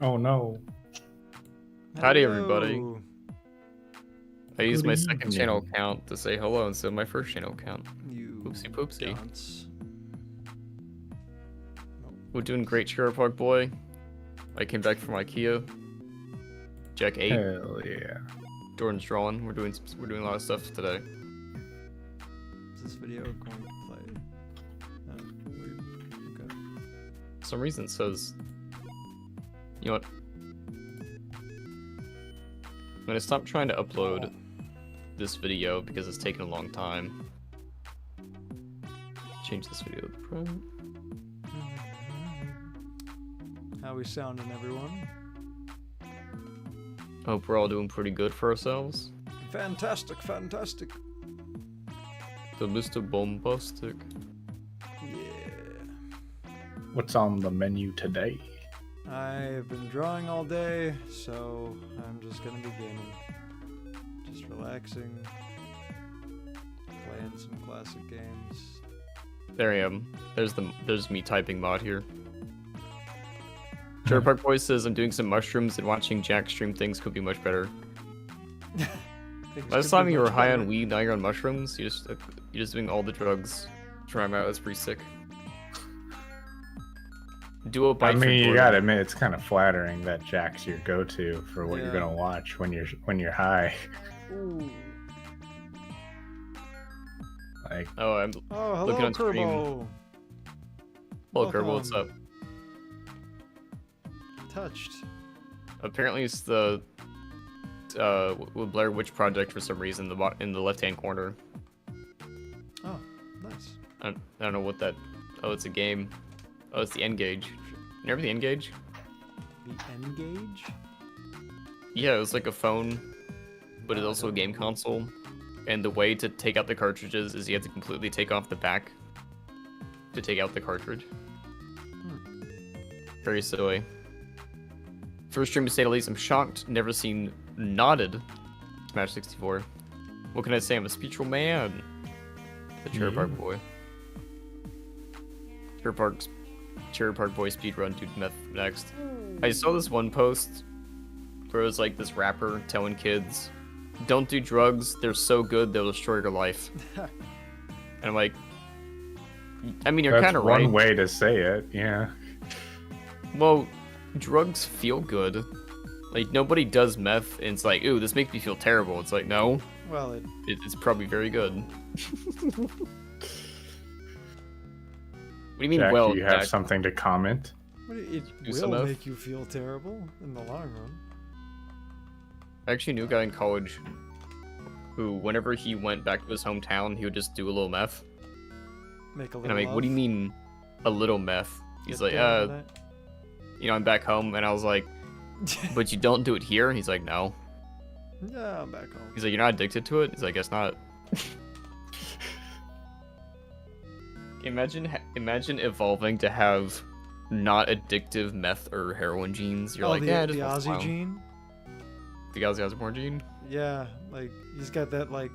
Oh no. Howdy, everybody. I used my Good second channel evening. account to say hello instead of my first channel account. You Oopsie poopsie. dunce. We're doing great, Chillin boy. I came back from IKEA. Jack 8. Hell yeah. Jordan's drawing. We're doing a lot of stuff today. Is this video going to play? Weird. Okay. For some reason it says, you know what? I'm gonna stop trying to upload this video because it's taking a long time. Change this video to pro. How we sounding, everyone? Hope we're all doing pretty good for ourselves. Fantastic, fantastic. The Mr. Bombastic. Yeah. What's on the menu today? I've been drawing all day, so I'm just gonna be gaming. Just relaxing. Playing some classic games. There I am. There's me typing mod here. Chillin boy says I'm doing some mushrooms and watching Jack stream things could be much better. Last time you were high on weed, now you're on mushrooms. You're just doing all the drugs. Try them out. That's pretty sick. Do a bite. I mean, you gotta admit, it's kind of flattering that Jack's your go-to for what you're gonna watch when you're high. Ooh. Like, I'm hello, looking on stream. Kerbo. Hello, Kerbo, what's up? Touched. Apparently, it's the Blair Witch Project for some reason. In the left-hand corner. Oh, nice. I don't know what that. Oh, it's a game. Oh, it's the N-Gage. You remember the N-Gage? The N-Gage? Yeah, it was like a phone, but it's also a game console. And the way to take out the cartridges is you have to completely take off the back to take out the cartridge. Very silly. First stream to say the least, I'm shocked. Never seen nodded Smash 64. What can I say? I'm a spiritual man. The Cherry Park boy. Cherry Park boy speedrun dude meth next. I saw this one post where it was like this rapper telling kids, don't do drugs, they're so good they'll destroy your life. And I'm like, I mean, you're kind of right. That's one way to say it, yeah. Well, drugs feel good. Like, nobody does meth and it's like, ooh, this makes me feel terrible. It's like, no. Well, it's probably very good. What do you mean, Jack, well, do you have Jack? something to comment? it Do will make you feel terrible in the long run. I actually knew a guy in college who, whenever he went back to his hometown, he would just do a little meth. Make a little. And I'm like, what do you mean, a little meth? He's like, you know, I'm back home. And I was like, but you don't do it here? He's like, no. Yeah, I'm back home. He's like, you're not addicted to it? He's like, guess not. Imagine evolving to have not addictive meth or heroin genes. You're like, yeah, the Ozzy gene. The Ozzy Osbourne gene. Yeah, like he's got that like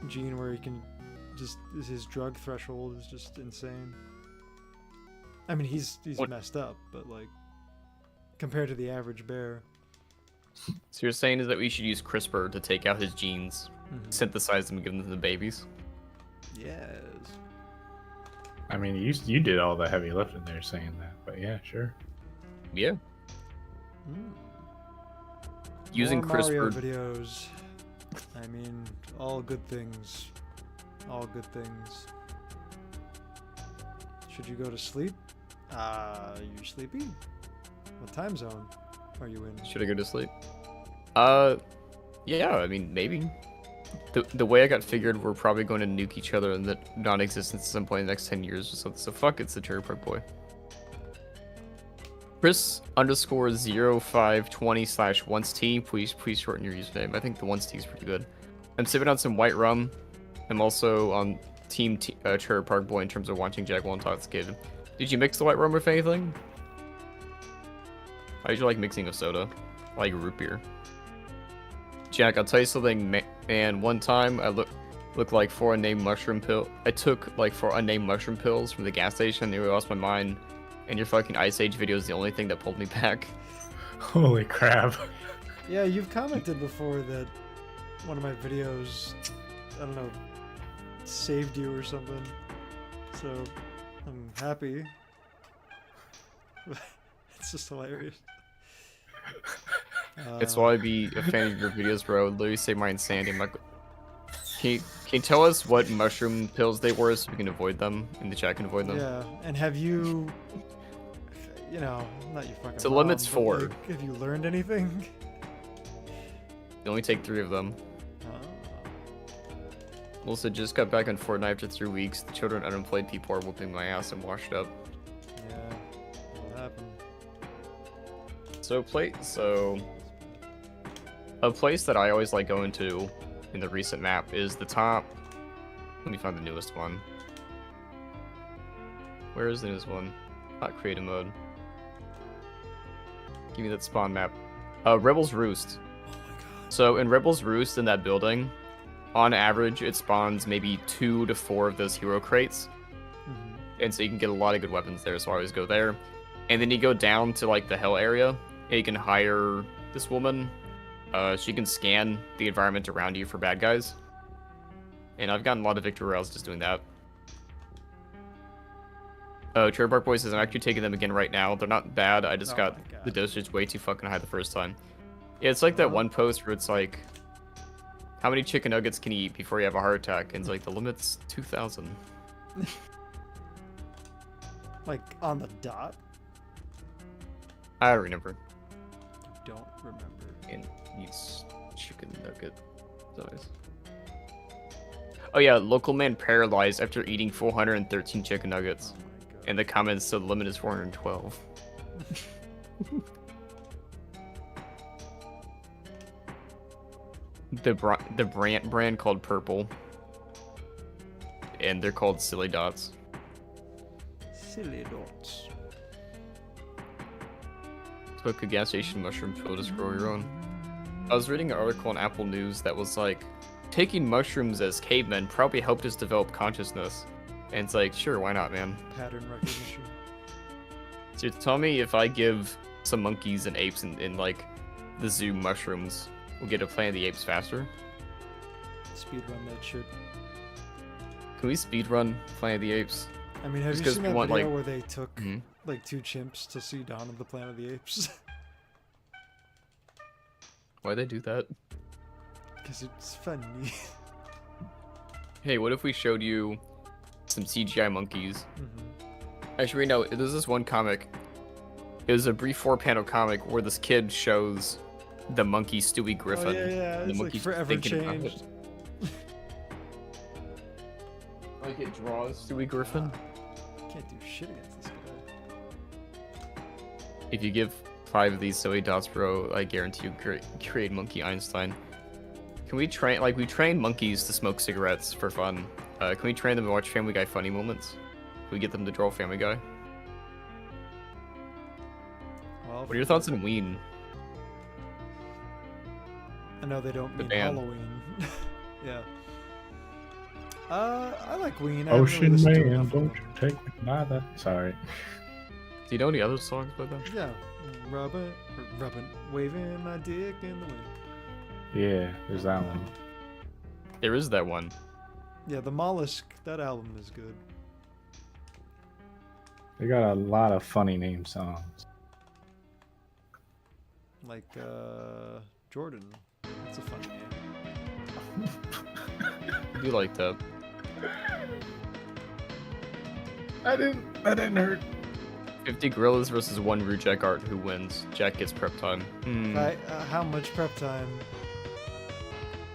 gene where he can just his drug threshold is just insane. I mean, he's messed up, but like compared to the average bear. So you're saying is that we should use CRISPR to take out his genes, synthesize them, and give them to the babies? Yes. I mean, you did all the heavy lifting there saying that, but yeah, sure. Yeah. Using More Mario CRISPR. videos. I mean, all good things. All good things. Should you go to sleep? You sleepy? What time zone are you in? Should I go to sleep? Yeah, I mean, maybe. The way I got figured, we're probably going to nuke each other in the non-existence at some point in the next 10 years or something. So fuck, it's the Cherry Park boy. Chris_0520/1t. Please shorten your username. I think the 1t is pretty good. I'm sipping on some white rum. I'm also on Team Cherry Park boy in terms of watching Jack while intoxicated. Did you mix the white rum with anything? I usually like mixing a soda, like root beer. Jack, I'll tell you something, man. One time I looked like 4 unnamed mushroom pill. I took like 4 unnamed mushroom pills from the gas station. Nearly lost my mind. And your fucking Ice Age video is the only thing that pulled me back. Holy crap. Yeah, you've commented before that one of my videos, I don't know, saved you or something. So I'm happy. It's just hilarious. It's why I'd be a fan of your videos, bro. Literally save my insanity. I'm like, can you tell us what mushroom pills they were so we can avoid them and the chat can avoid them? Yeah, and have you, you know, not your fucking So mom, limit's but, 4. like, have you learned anything? You only take 3 of them. Also, just got back on Fortnite after 3 weeks. The children unemployed people are whooping my ass and washed up. Yeah, what happened? So a place that I always like going to in the recent map is the top. Let me find the newest one. Where is the newest one? Not creative mode. Give me that spawn map. Rebel's Roost. Oh my god. So in Rebel's Roost in that building, on average it spawns maybe 2 to 4 of those hero crates. And so you can get a lot of good weapons there, so I always go there. And then you go down to like the hell area, and you can hire this woman. She can scan the environment around you for bad guys. And I've gotten a lot of victory royales just doing that. Trailer Park Boy says I'm actually taking them again right now. They're not bad, I just got the dosage way too fucking high the first time. Yeah, it's like that one post where it's like, how many chicken nuggets can you eat before you have a heart attack? And it's like, the limit's 2,000. Like, on the dot? I don't remember. Don't remember. And eats chicken nugget size. Oh yeah, local man paralyzed after eating 413 chicken nuggets. Oh my god. And the comments said the limit is 412. The brand called Purple. And they're called Silly Dots. Silly dots. Took a gas station mushroom pill to grow your own. I was reading an article on Apple News that was like, taking mushrooms as cavemen probably helped us develop consciousness. And it's like, sure, why not, man? Pattern recognition. So tell me if I give some monkeys and apes in like the zoo mushrooms, we'll get to Planet of the Apes faster. Speedrun that shit. Can we speedrun Planet of the Apes? I mean, have Just you 'cause seen we that want, video like- where they took Mhm. like 2 chimps to see Dawn of the Planet of the Apes? Why'd they do that? Because it's funny. Hey, what if we showed you some CGI monkeys? Mhm. Actually, no, there's this one comic. It was a brief 4-panel comic where this kid shows the monkey Stewie Griffin. Oh, yeah, and the it's like monkey's forever thinking about it. changed. Like it draws Stewie Griffin. Can't do shit against this guy. If you give 5 of these silly dots, bro, I guarantee you create Monkey Einstein. Can we train, like, we train monkeys to smoke cigarettes for fun. Can we train them to watch Family Guy funny moments? Can we get them to draw Family Guy? Well, What are your thoughts on Ween? I know they don't The mean band. Halloween. Yeah. I like Ween. I haven't really Ocean listened to Man, enough of don't them. you take me by the... Sorry. Do you know any other songs by them? Yeah. Rubbing, waving my dick in the wind. Yeah, there's that one. There is that one. Yeah, the Mollusk, that album is good. They got a lot of funny name songs. Like, Jordan. That's a funny name. I do like that. That didn't hurt. 50 gorillas versus 1 RudeJack art. Who wins? Jack gets prep time. How much prep time?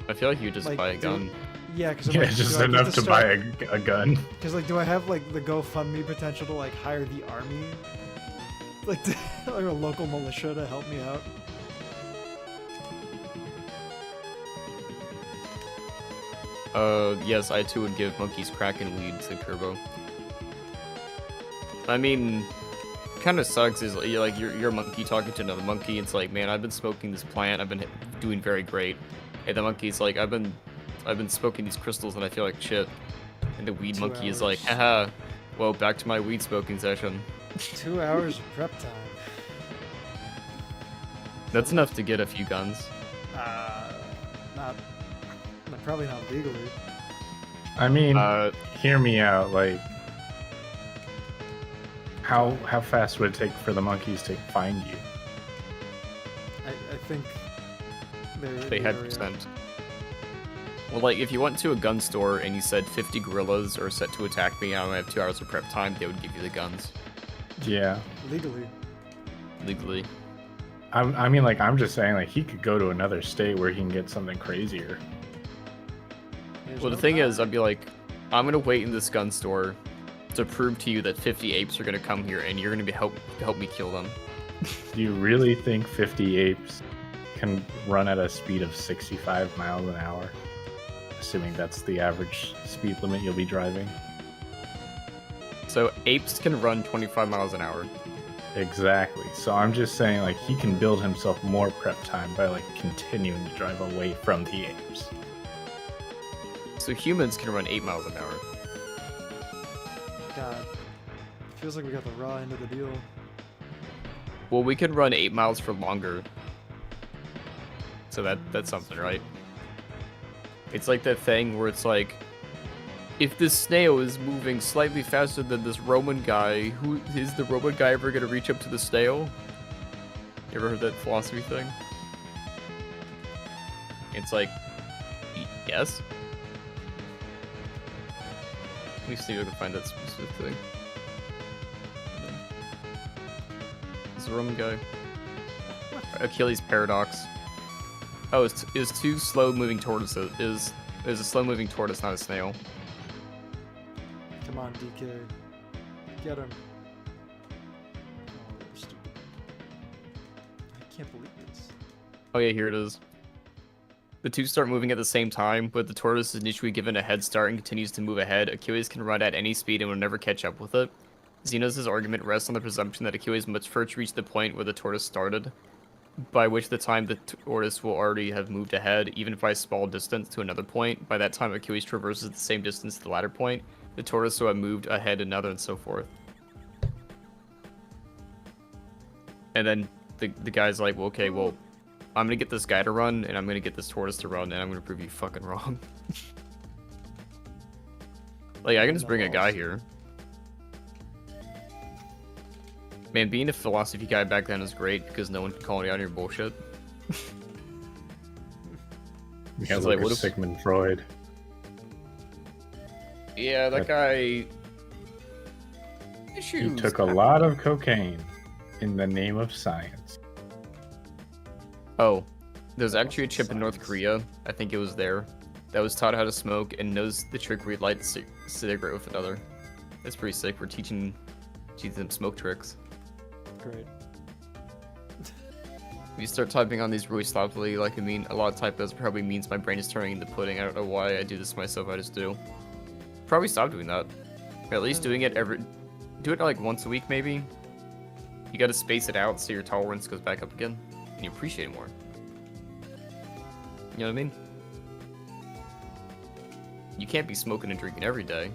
I feel like you just Like, buy a gun. Yeah, because Yeah, just enough to buy a gun. Because, like, do I have, like, the GoFundMe potential to, like, hire the army? Like, like a local militia to help me out? Yes, I too would give monkeys crack and weed to Kerbo. I mean, kind of sucks is like you're a monkey talking to another monkey. It's like, man, I've been smoking this plant. I've been doing very great. And the monkey's like, I've been smoking these crystals and I feel like shit. And the weed 2 monkey is hours. like, haha. Well, back to my weed smoking session. 2 hours of prep time. That's enough to get a few guns. Not probably not legally. I mean, Uh, hear me out. Like, how fast would it take for the monkeys to find you? I think they had percent. Well, like, if you went to a gun store and you said 50 gorillas are set to attack me, I only have 2 hours of prep time, they would give you the guns. Yeah. Legally. I mean, like, I'm just saying, like, he could go to another state where he can get something crazier. Well, the thing is, I'd be like, I'm gonna wait in this gun store to prove to you that 50 apes are gonna come here, and you're gonna help me kill them. Do you really think 50 apes can run at a speed of 65 miles an hour? Assuming that's the average speed limit you'll be driving. So apes can run 25 miles an hour. Exactly. So I'm just saying, like, he can build himself more prep time by, like, continuing to drive away from the apes. So humans can run 8 miles an hour. God, feels like we got the raw end of the deal. Well, we can run 8 miles for longer. So that's something, right? It's like that thing where it's like, if this snail is moving slightly faster than this Roman guy, who is the Roman guy ever gonna reach up to the snail? You ever heard that philosophy thing? It's like, yes. Let me see if I can find that specific thing. It's the Roman guy. Achilles paradox. Oh, it's two slow-moving tortoises. It was a slow-moving tortoise, not a snail. Come on, DK. Get him. Oh, stupid. I can't believe this. Oh yeah, here it is. The two start moving at the same time, but the tortoise is initially given a head start and continues to move ahead. Achilles can run at any speed and will never catch up with it. Xenos' argument rests on the presumption that Achilles must first reach the point where the tortoise started, by which the time the tortoise will already have moved ahead, even by a small distance, to another point. By that time, Achilles traverses the same distance to the latter point. The tortoise will have moved ahead another, and so forth. And then the guy's like, well, okay, well, I'm gonna get this guy to run, and I'm gonna get this tortoise to run, and I'm gonna prove you fucking wrong. Like, I can just bring a guy here. Man, being a philosophy guy back then is great because no one can call me out on your bullshit. Yeah, like what Sigmund Freud. Yeah, that guy. He took a lot of cocaine in the name of science. Oh, there's actually a chip in North Korea. I think it was there. That was taught how to smoke and knows the trick where you light a cigarette with another. That's pretty sick. We're teaching them smoke tricks. Great. If you start typing on these really sloppily, like a lot of typos probably means my brain is turning into pudding. I don't know why I do this myself, I just do. Probably stop doing that. Or at least doing it do it like once a week maybe. You gotta space it out so your tolerance goes back up again. And you appreciate it more. You know what I mean? You can't be smoking and drinking every day.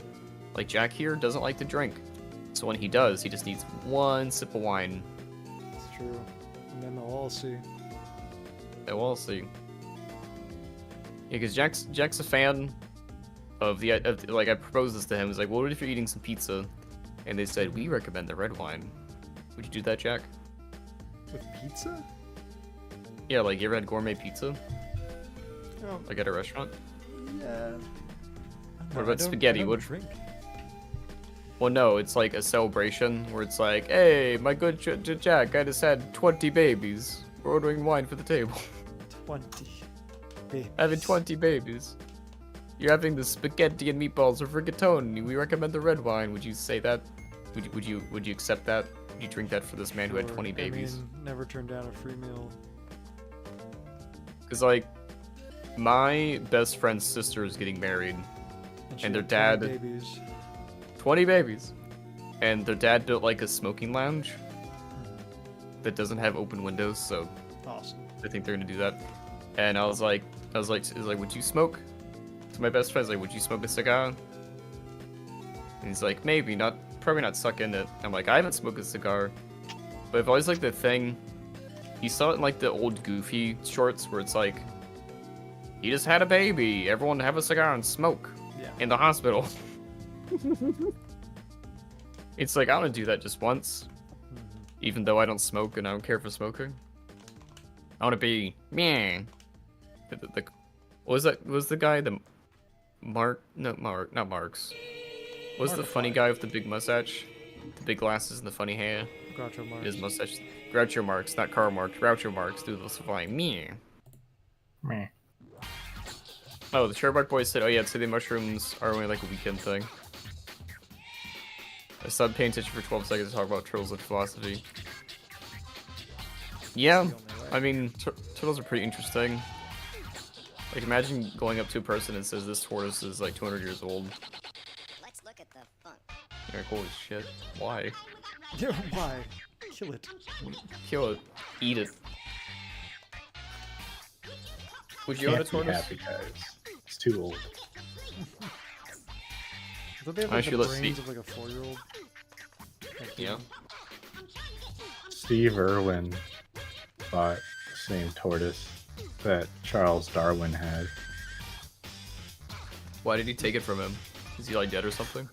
Like Jack here doesn't like to drink. So when he does, he just needs one sip of wine. It's true. And then they'll all see. They'll all see. Yeah, because Jack's a fan of like, I proposed this to him. He's like, well, what if you're eating some pizza? And they said, we recommend the red wine. Would you do that, Jack? With pizza? Yeah, like, you ever had gourmet pizza? Oh, Like at a restaurant? yeah. What about spaghetti? What drink? Well, no, it's like a celebration where it's like, hey, my good Jack, I just had 20 babies. We're ordering wine for the table. 20 babies. Having 20 babies. You're having the spaghetti and meatballs or rigatoni. We recommend the red wine. Would you say that? Would you accept that? Would you drink that for this man who had 20 babies? I mean, never turned down a free meal. Because, like, my best friend's sister is getting married. she And their had 20 dad- babies. 20 babies. And their dad built, like, a smoking lounge that doesn't have open windows, so Awesome. I think they're gonna do that. And I was like, would you smoke? To my best friend's like, would you smoke a cigar? And he's like, maybe, probably not suck in it. I'm like, I haven't smoked a cigar. But I've always liked the thing You saw it in like the old Goofy shorts where it's like, he just had a baby. Everyone have a cigar and smoke in the hospital. It's like, I want to do that just once. Even though I don't smoke and I don't care for smoking. I want to be, meh. What was that? What was the guy? The Mark? No, Mark. Not Marks. What was the funny guy with the big mustache? The big glasses and the funny hair? Groucho Marx. His mustache. Groucho Marx, not Karl Marx. Groucho Marx. Do the flying, meh. Meh. Oh, the Cherrybark Boys said, oh yeah, so the mushrooms are only like a weekend thing. I stopped paying attention for 12 seconds to talk about turtles and philosophy. Yeah, I mean, turtles are pretty interesting. Like, imagine going up to a person and says this tortoise is like 200 years old. Let's look at the funk. You're like, holy shit, why? Yeah, why? Kill it. Kill it. Eat it. Would you own a Can't be tortoise? happy, guys. It's too old. I thought they have like, the Actually, let's brains see. of like a 4-year-old. Yeah. Steve Irwin bought the same tortoise that Charles Darwin had. Why did he take it from him? Is he like dead or something?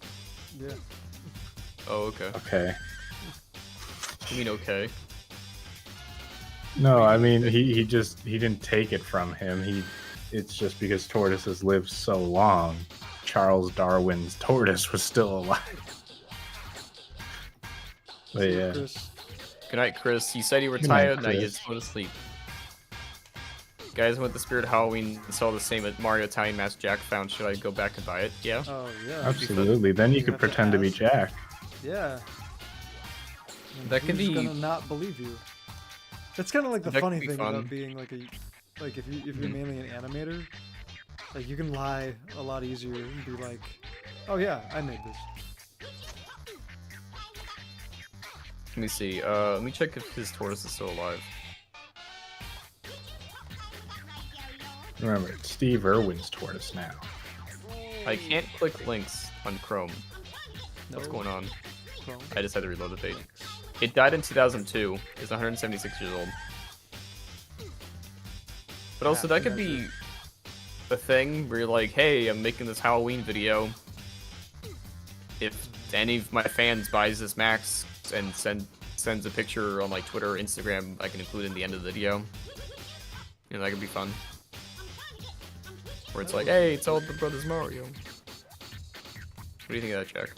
Yeah. Oh, okay. Okay. You mean okay? No, I mean he didn't take it from him. It's just because tortoises live so long. Charles Darwin's tortoise was still alive. But yeah. Chris. Good night, Chris. You said you were Good night, tired, now you Chris. just go to sleep. Guys, went to Spirit Halloween and saw the same at Mario Italian Mask Jack found. Should I go back and buy it? Yeah. Oh yeah. Absolutely. Then you You could have to pretend to be ask. Jack. Yeah. And That could who's be- gonna not believe you. That's kind of like the That could funny be thing fun. about being like if you're Mhm. mainly an animator, like you can lie a lot easier and be like, oh yeah, I made this. Let me see. Let me check if his tortoise is still alive. Remember, it's Steve Irwin's tortoise now. I can't click links on Chrome. What's No. going on? Chrome. I just had to reload the page. It died in 2002. It's 176 years old. But also, that could be a thing where you're like, hey, I'm making this Halloween video. If any of my fans buys this max and sends a picture on like Twitter or Instagram, I can include in the end of the video. You know, that could be fun. Where it's like, hey, it's all the Brothers Mario. What do you think of that, Jack?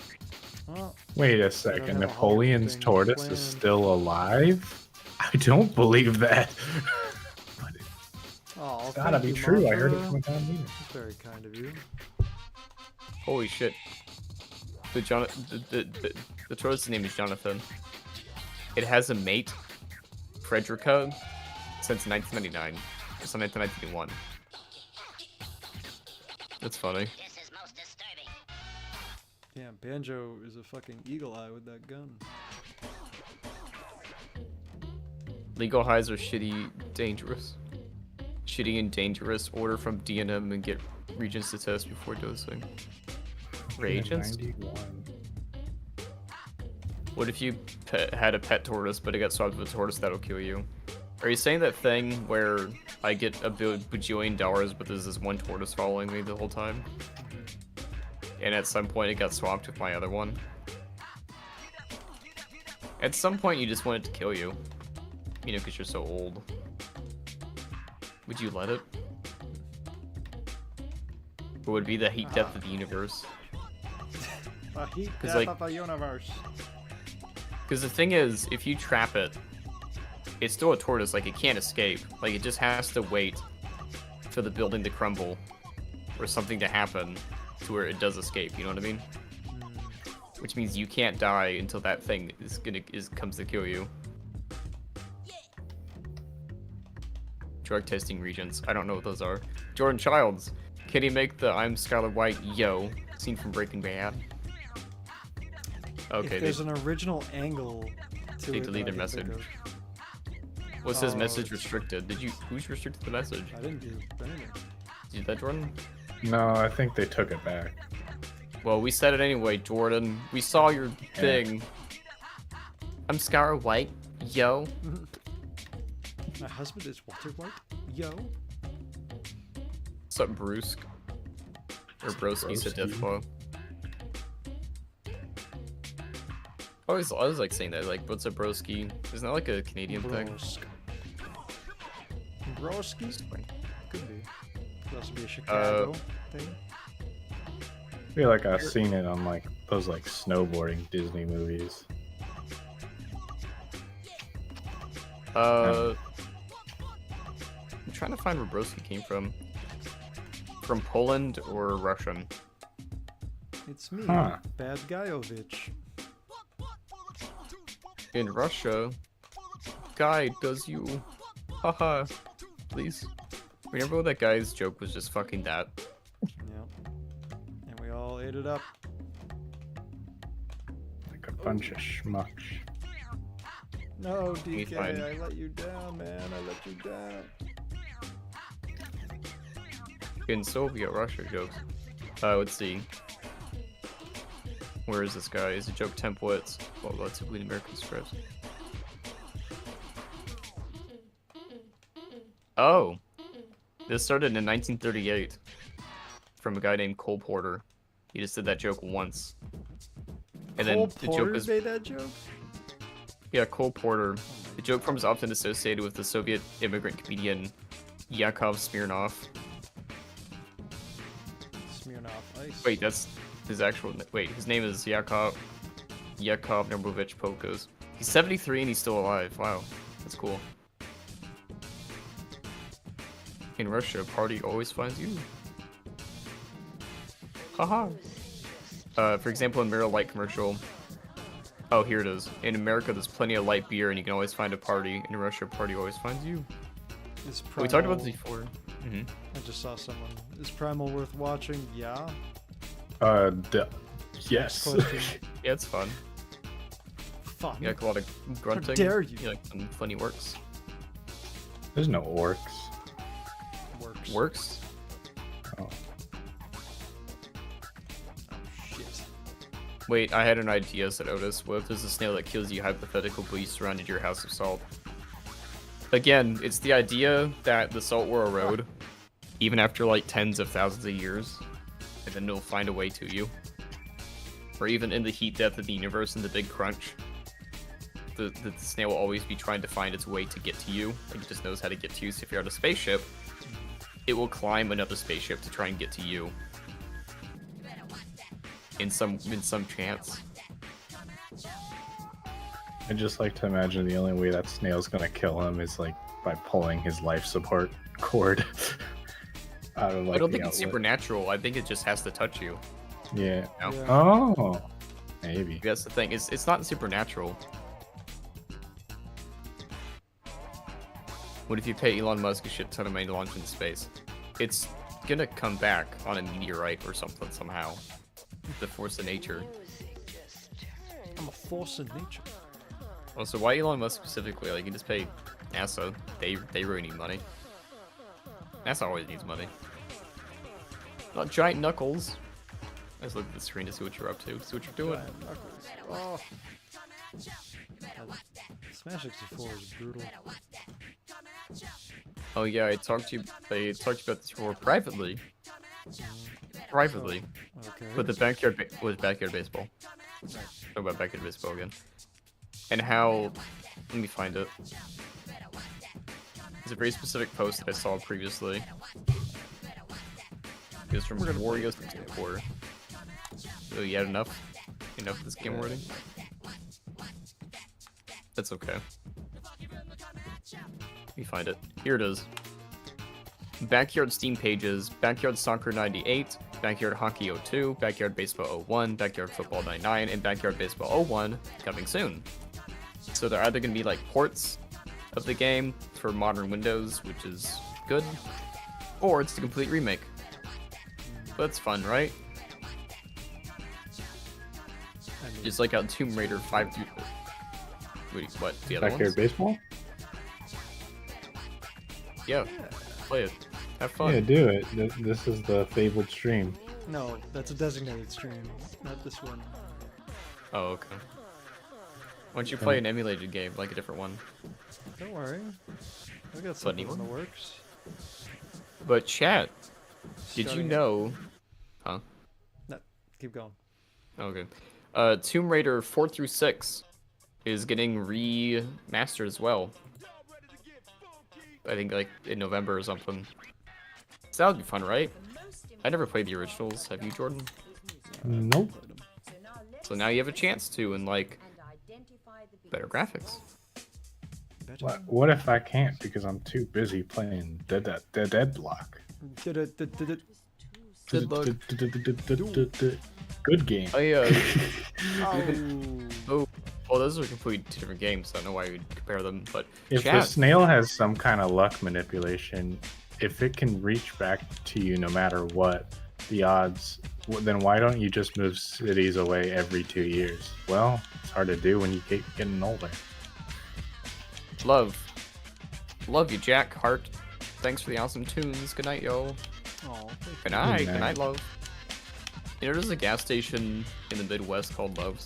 Well, Wait a have second. a Halloween Napoleon's thing tortoise is planned. still alive? I don't believe that. But oh, it's gotta thank be you, true. I heard it Martha. from a town meeting. That's very kind of you. Holy shit. The tortoise's name is Jonathan. It has a mate, Frederica, since 1999. It's 1991. That's funny. This is most disturbing. Damn, Banjo is a fucking eagle eye with that gun. Legal highs are shitty, dangerous. Shitty and dangerous. Order from DNM and get reagents to test before dosing. Reagents? 91. What if you had a pet tortoise, but it got swapped with a tortoise that'll kill you? Are you saying that thing where I get a bajillion dollars, but there's this one tortoise following me the whole time? And at some point it got swapped with my other one? At some point you just want it to kill you. You know, because you're so old. Would you let it? Or would it be the heat death of the universe? A heat 'Cause, death like- of the universe. Because the thing is, if you trap it, it's still a tortoise, like it can't escape. Like it just has to wait for the building to crumble or something to happen to where it does escape, you know what I mean? Which means you can't die until that thing comes to kill you. Drug testing regions. I don't know what those are. Jordan Childs. Can he make the I'm Skylar White yo scene from Breaking Bad? Okay, If there's an original angle to they it deleted that I their can think message. of. What's his Oh, message it's- restricted? Who's restricted the message? I didn't do anything. Did you do that, Jordan? No, I think they took it back. Well, we said it anyway, Jordan. We saw your thing. I'm Skylar White, yo. My husband is Walter White. Yo. What's up, Brusque? Or Broski said Broski. Deathclaw. I always like saying that, like, what's up, Broski? Isn't that like a Canadian thing? Broski? Could be. Could also be a Chicago thing. I feel like I've seen it on like those like snowboarding Disney movies. I'm trying to find where Broski came from. From Poland or Russian? It's me, Huh. Bad Guyovich. In Russia, guy does you. Haha. Please. Remember when that guy's joke was just fucking that? Yep. And we all ate it up. Like a bunch of schmucks. No, Me DK, fine. I let you down, man. I let you down. In Soviet Russia jokes. Let's see. Where is this guy? Is a joke templates? Well, that's in American scripts. Oh, this started in 1938 from a guy named Cole Porter. He just did that joke once, and Cole then the Porter joke is made that joke? yeah, Cole Porter. The joke form is often associated with the Soviet immigrant comedian Yakov Smirnov. Smirnoff Ice. Wait, that's his actual. Wait, his name is Yakov Nermovich Polkos. He's 73 and he's still alive. Wow, that's cool. In Russia, a party always finds you. Haha. For example, in Miller Lite commercial. Oh, here it is. In America, there's plenty of light beer, and you can always find a party. In Russia, a party always finds you. Is We talked about Primal- this before. Mm-hmm. I just saw someone. Is Primal worth watching? Yeah. Yes. Question. Yeah, it's fun. Fun. You like a lot of grunting. dare you. You like some funny works. There's no orcs. Works. Works? Oh. Oh, shit. Wait, I had an idea, said Otis. What if there's a snail that kills you, hypothetical, but you surrounded your house of salt? Again, it's the idea that the salt will erode, even after like tens of thousands of years, and then it'll find a way to you. Or even in the heat death of the universe and the big crunch, the snail will always be trying to find its way to get to you. Like, it just knows how to get to you, so if you're on a spaceship, it will climb another spaceship to try and get to you. In some chance. I just like to imagine the only way that snail's gonna kill him is like by pulling his life support cord out of like I don't the think it's outlet. supernatural. I think it just has to touch you. Yeah. No? Yeah. Oh, maybe. That's the thing. It's not supernatural. What if you pay Elon Musk a shit ton of money to launch into space? It's gonna come back on a meteorite or something somehow. The force of nature. I'm a force in nature. Also, why Elon Musk specifically? Like, you just pay NASA. They really need money. NASA always needs money. Not giant knuckles. Let's look at the screen to see what you're up to. See what you're doing. Giant knuckles. Oh. Smash 64 is brutal. Oh yeah, I talked to you about this before privately. Privately. Okay. But the backyard was backyard baseball. Right. Talk about backyard baseball again. And how? Let me find it. It's a very specific post that I saw previously. It was from Wario64. Oh, you had enough? Enough of this game already? That's okay. Let me find it. Here it is. Backyard Steam pages, Backyard Soccer 98, Backyard Hockey 02, Backyard Baseball 01, Backyard Football 99, and Backyard Baseball 01 coming soon. So they're either going to be like ports of the game for modern Windows, which is good, or it's the complete remake. That's fun, right? I mean, Just like how Tomb Raider 5... Wait, what? The other Backyard ones? baseball? Yeah, play it. Have fun. Yeah, do it. This is the fabled stream. no, that's a designated stream, not this one. Oh, okay. Why don't you play an emulated game, like a different one? Don't worry. I got Funny something in the one. works. But chat, did you Starting- know? Huh? No, keep going. Okay. Tomb Raider 4 through 6 is getting remastered as well. I think like in November or something. So that would be fun, right? I never played the originals. Have you, Jordan? Nope. So now you have a chance to, and like better graphics. What if I can't because I'm too busy playing Deadlock? Good Good game. Oh, well, those are completely two different games. I don't know why you'd compare them, but If the chat, snail has some kind of luck manipulation, if it can reach back to you no matter what, the odds, then why don't you just move cities away every 2 years? Well, it's hard to do when you keep getting older. love you, Jack Hart. Thanks for the awesome tunes. Good night, yo. Oh, Good night. Good Good night. night, love. You know, there's a gas station in the Midwest called Love's.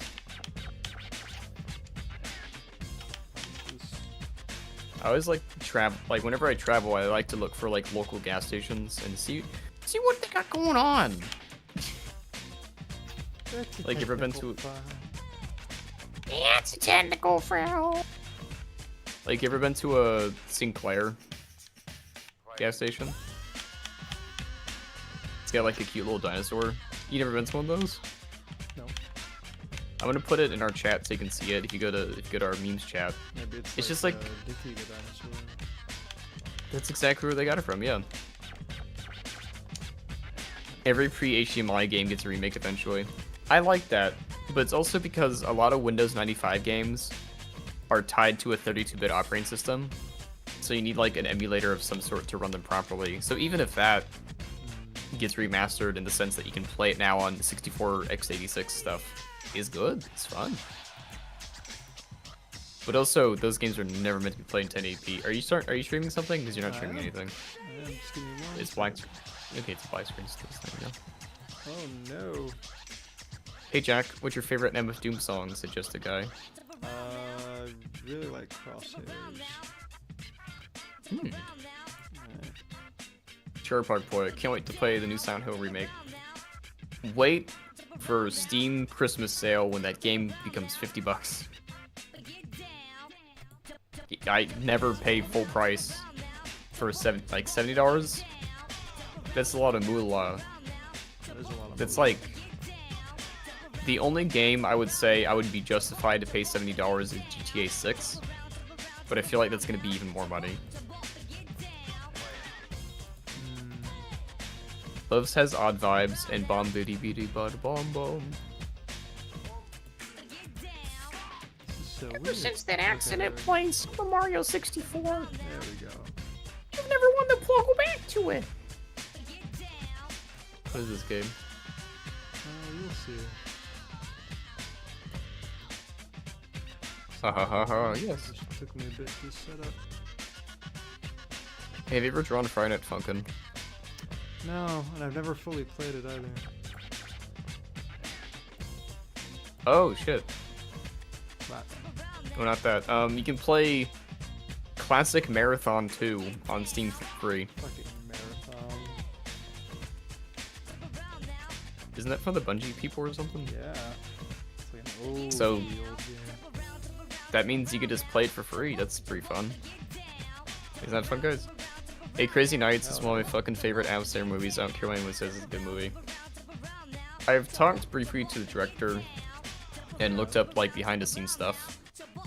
I always like travel. Like whenever I travel, I like to look for like local gas stations and see what they got going on. Like, you ever been to- It's a technical foul. Like, you ever been to a Sinclair gas station? It's got like a cute little dinosaur. You never been to one of those? No. I'm gonna put it in our chat so you can see it. If you go to our memes chat, Maybe It's just like- Dickie the dinosaur. that's exactly where they got it from. Yeah. Every pre-HDMI game gets a remake eventually. I like that, but it's also because a lot of Windows 95 games are tied to a 32-bit operating system, so you need like an emulator of some sort to run them properly. So even if that gets remastered in the sense that you can play it now on 64x86 stuff, is good. It's fun. But also, those games are never meant to be played in 1080p. Are you streaming something? Because you're not I streaming am. anything. Yeah, just give me one. It's black. Okay, it's a black screen still. There we go. Oh no. Hey Jack, what's your favorite Name of Doom song? Said just a guy. Really like Crosshairs. Hmm. Yeah. Sure, Park Boy. Can't wait to play the new Silent Hill remake. Wait for Steam Christmas sale when that game becomes $50. I never pay full price for $70. That's a lot of moolah. That is a lot of That's money. like the only game I would say I would be justified to pay $70 is GTA 6, but I feel like that's gonna be even more money. Loves has odd vibes and bomb booty beady bud bomb bomb. This is so Ever weird. since that Look at accident her. playing Super Mario 64, There we go. you've never wanted to go back to it. What is this game? You'll see. Ha ha ha ha, yes. Just took me a bit to set up. Hey, have you ever drawn Friday Night Funkin'? No, and I've never fully played it either. Oh shit. But Oh, not that. You can play Classic Marathon 2 on Steam for free. fucking marathon. Isn't that from the Bungie people or something? Yeah. It's like an old, So- old game. That means you could just play it for free. That's pretty fun. Isn't that fun, guys? Hey, Crazy Nights is one of my fucking favorite Amsterdam movies. I don't care what anyone says, it's a good movie. I've talked briefly to the director and looked up like behind the scenes stuff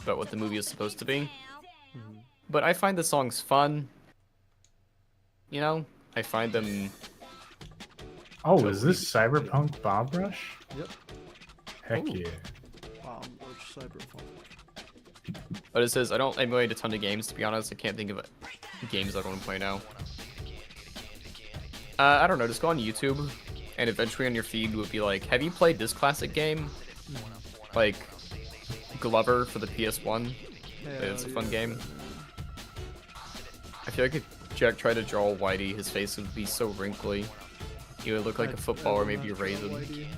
about what the movie is supposed to be. Mhm. But I find the songs fun. You know, I find them. Oh, is this Cyberpunk Bomb Rush? Yep. Heck Ooh. yeah. Or Cyberpunk. But it says I don't emulate a ton of games. To be honest, I can't think of games I want to play now. I don't know. Just go on YouTube, and eventually on your feed would be like, "Have you played this classic game?" Like Glover for the PS1. It's a fun game. I feel like if Jack tried to draw Whitey, his face would be so wrinkly. He would look like a football or maybe a raisin.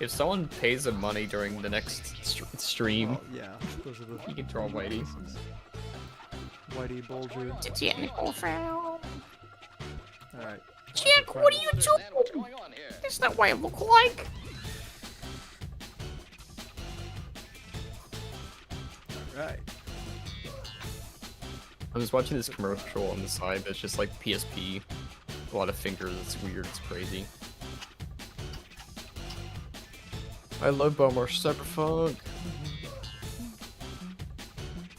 If someone pays him money during the next stream, Oh, yeah. Those are the you can draw Whitey. Whitey Bulger. Technical foul. Alright. Jack, what are you doing? That's not what I look like. Alright. I was watching this commercial on the side that's just like PSP. A lot of fingers, it's weird, it's crazy. I love Bomber Cyberpunk.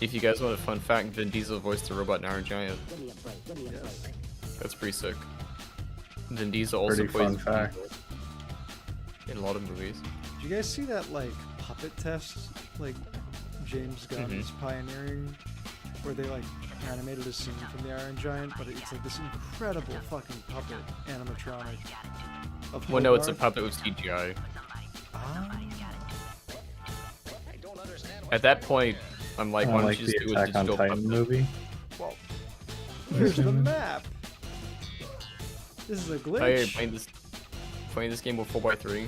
If you guys want a fun fact, Vin Diesel voiced the robot in Iron Giant. Yes. That's pretty sick. Vin Diesel also Pretty plays fun fact. in a lot of movies. Did you guys see that, like, puppet test, like, James Gunn is pioneering? Where they, like, animated a scene from the Iron Giant, but it's, like, this incredible fucking puppet animatronic of Well, no, it's a Hogarth. puppet with CGI. Ah. At that point, I'm like, why don't like you just the do a Attack on digital Titan puppet? movie. Well, here's the map. This is a glitch. Oh, yeah, you're playing this game with 4x3.